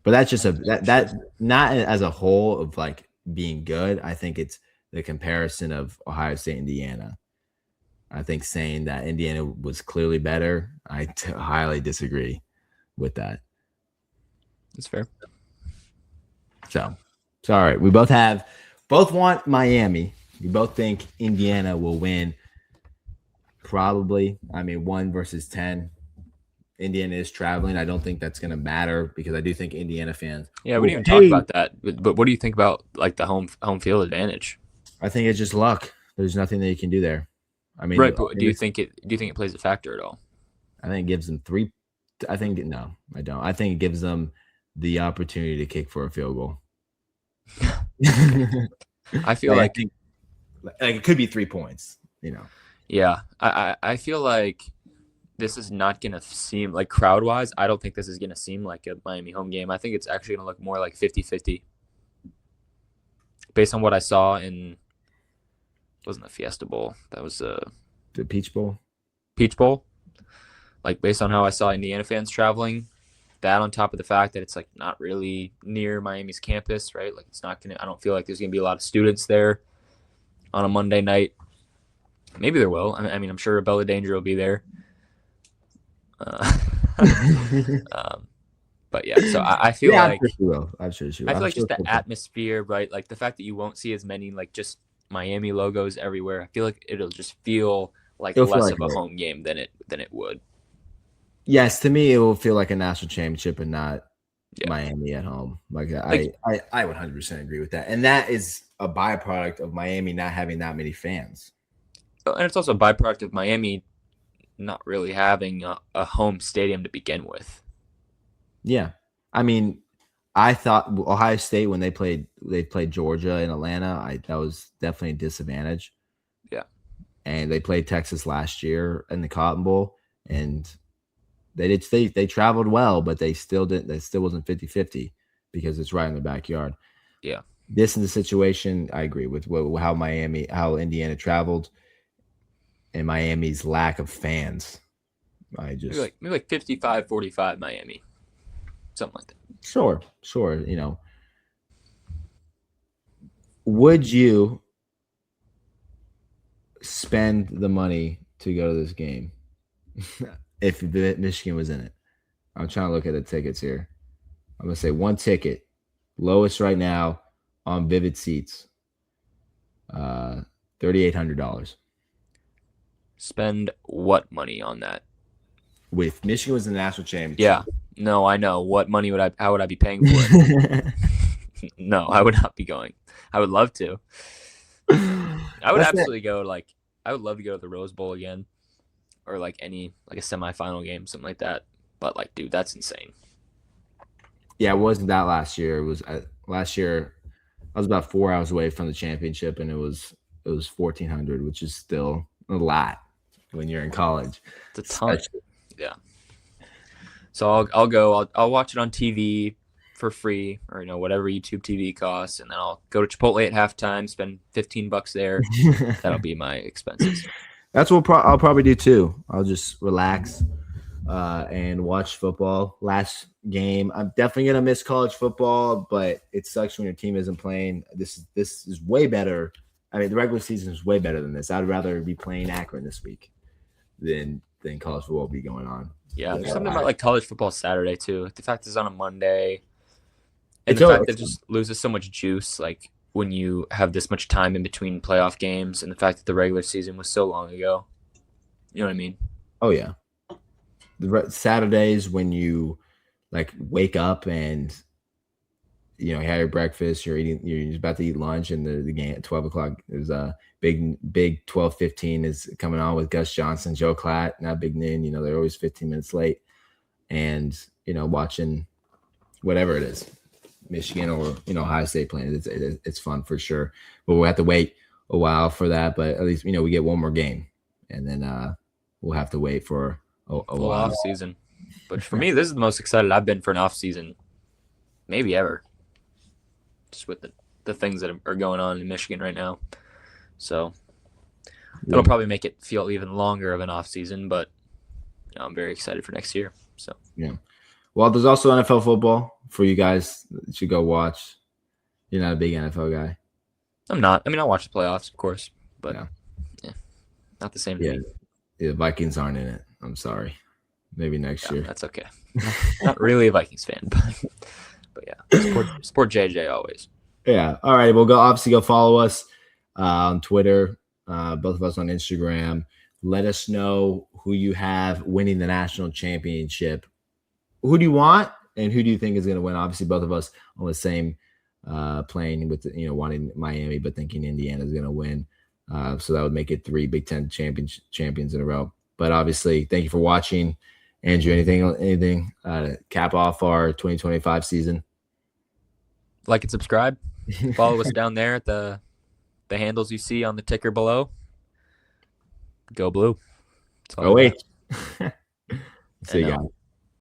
Speaker 1: But that's just that not as a whole of like being good. I think it's the comparison of Ohio State, Indiana. I think saying that Indiana was clearly better, I highly disagree with that.
Speaker 2: That's fair.
Speaker 1: So all right. We both want Miami. We both think Indiana will win. Probably. I mean, 1 versus 10. Indiana is traveling. I don't think that's going to matter because I do think Indiana fans.
Speaker 2: Yeah, we didn't even talk about that. But what do you think about like the home field advantage?
Speaker 1: I think it's just luck. There's nothing that you can do there. I mean,
Speaker 2: right. But do you think it plays a factor at all?
Speaker 1: I think it gives them 3. I think no, I don't. I think it gives them the opportunity to kick for a field goal.
Speaker 2: I feel like
Speaker 1: it could be 3 points.
Speaker 2: Yeah, I feel like this is not going to seem like crowd-wise. I don't think this is going to seem like a Miami home game. I think it's actually going to look more like 50-50 based on what I saw in – wasn't the Fiesta Bowl. That was the
Speaker 1: Peach Bowl.
Speaker 2: Peach Bowl. Like based on how I saw Indiana fans traveling, that on top of the fact that it's like not really near Miami's campus, right? Like it's not going to – I don't feel like there's going to be a lot of students there on a Monday night. Maybe there will. I mean, I'm sure Bella Danger will be there. But yeah, so I feel like
Speaker 1: I'm sure she will.
Speaker 2: I feel like just the atmosphere, right? Like the fact that you won't see as many like just Miami logos everywhere. I feel like it'll just feel like less of a home game than it would.
Speaker 1: Yes, to me, it will feel like a national championship and not Miami at home. Like I would 100% agree with that, and that is a byproduct of Miami not having that many fans.
Speaker 2: And it's also a byproduct of Miami not really having a home stadium to begin with.
Speaker 1: Yeah. I mean, I thought Ohio State, when they played Georgia in Atlanta, that was definitely a disadvantage.
Speaker 2: Yeah.
Speaker 1: And they played Texas last year in the Cotton Bowl, and they traveled well, but they still wasn't 50-50 because it's right in the backyard.
Speaker 2: Yeah.
Speaker 1: This is the situation I agree with how Indiana traveled. And Miami's lack of fans. Maybe
Speaker 2: like 55-45 Miami. Something like that.
Speaker 1: Sure. Would you spend the money to go to this game if Michigan was in it? I'm trying to look at the tickets here. I'm going to say 1 ticket, lowest right now on Vivid Seats, $3,800.
Speaker 2: Spend what money on that?
Speaker 1: If Michigan was in the national championship.
Speaker 2: Yeah. No, I know. What money would I? How would I be paying for it? No, I would not be going. I would love to. I would absolutely go. Like, I would love to go to the Rose Bowl again, or like a semifinal game, something like that. But like, dude, that's insane.
Speaker 1: Yeah, it wasn't that last year. It was last year. I was about 4 hours away from the championship, and it was 1,400, which is still a lot when you're in college.
Speaker 2: It's a ton. Yeah. So I'll go. I'll watch it on TV for free, or whatever YouTube TV costs, and then I'll go to Chipotle at halftime, spend $15 there. That'll be my expenses.
Speaker 1: That's what I'll probably do too. I'll just relax and watch football. Last game, I'm definitely gonna miss college football, but it sucks when your team isn't playing. This is way better. I mean, the regular season is way better than this. I'd rather be playing Akron this week than college football be going on.
Speaker 2: Yeah, there's something about like college football Saturday too. The fact it's on a Monday, and the fact that it just loses so much juice. Like when you have this much time in between playoff games, and the fact that the regular season was so long ago. You know what I mean?
Speaker 1: Oh yeah. The Saturdays when you like wake up and you have your breakfast, you're about to eat lunch, and the game at 12:00. There's a big 12:15 is coming on with Gus Johnson, Joe Klatt, not Big Nin. They're always 15 minutes late, and watching whatever it is, Michigan or Ohio State playing. It's fun for sure, but we'll have to wait a while for that. But at least we get one more game, and then we'll have to wait for a
Speaker 2: full
Speaker 1: while.
Speaker 2: off season. But for me, this is the most excited I've been for an off season, maybe ever. Just with the things that are going on in Michigan right now. So that'll probably make it feel even longer of an off season, but I'm very excited for next year. So
Speaker 1: yeah. Well, there's also NFL football for you guys that you go watch. You're not a big NFL guy.
Speaker 2: I'm not. I mean, I'll watch the playoffs, of course, but yeah, not the same thing.
Speaker 1: Yeah, the Vikings aren't in it. I'm sorry. Maybe next year.
Speaker 2: That's okay. Not really a Vikings fan, but yeah, support JJ always.
Speaker 1: Yeah. All right. We'll obviously go follow us on Twitter, both of us on Instagram. Let us know who you have winning the national championship. Who do you want, and who do you think is going to win? Obviously, both of us on the same plane with wanting Miami, but thinking Indiana is going to win. So that would make it 3 Big Ten champions in a row. But obviously, thank you for watching. Andrew, anything to cap off our 2025 season?
Speaker 2: Like and subscribe. Follow us down there at the handles you see on the ticker below. Go Blue.
Speaker 1: Go wait. See you guys.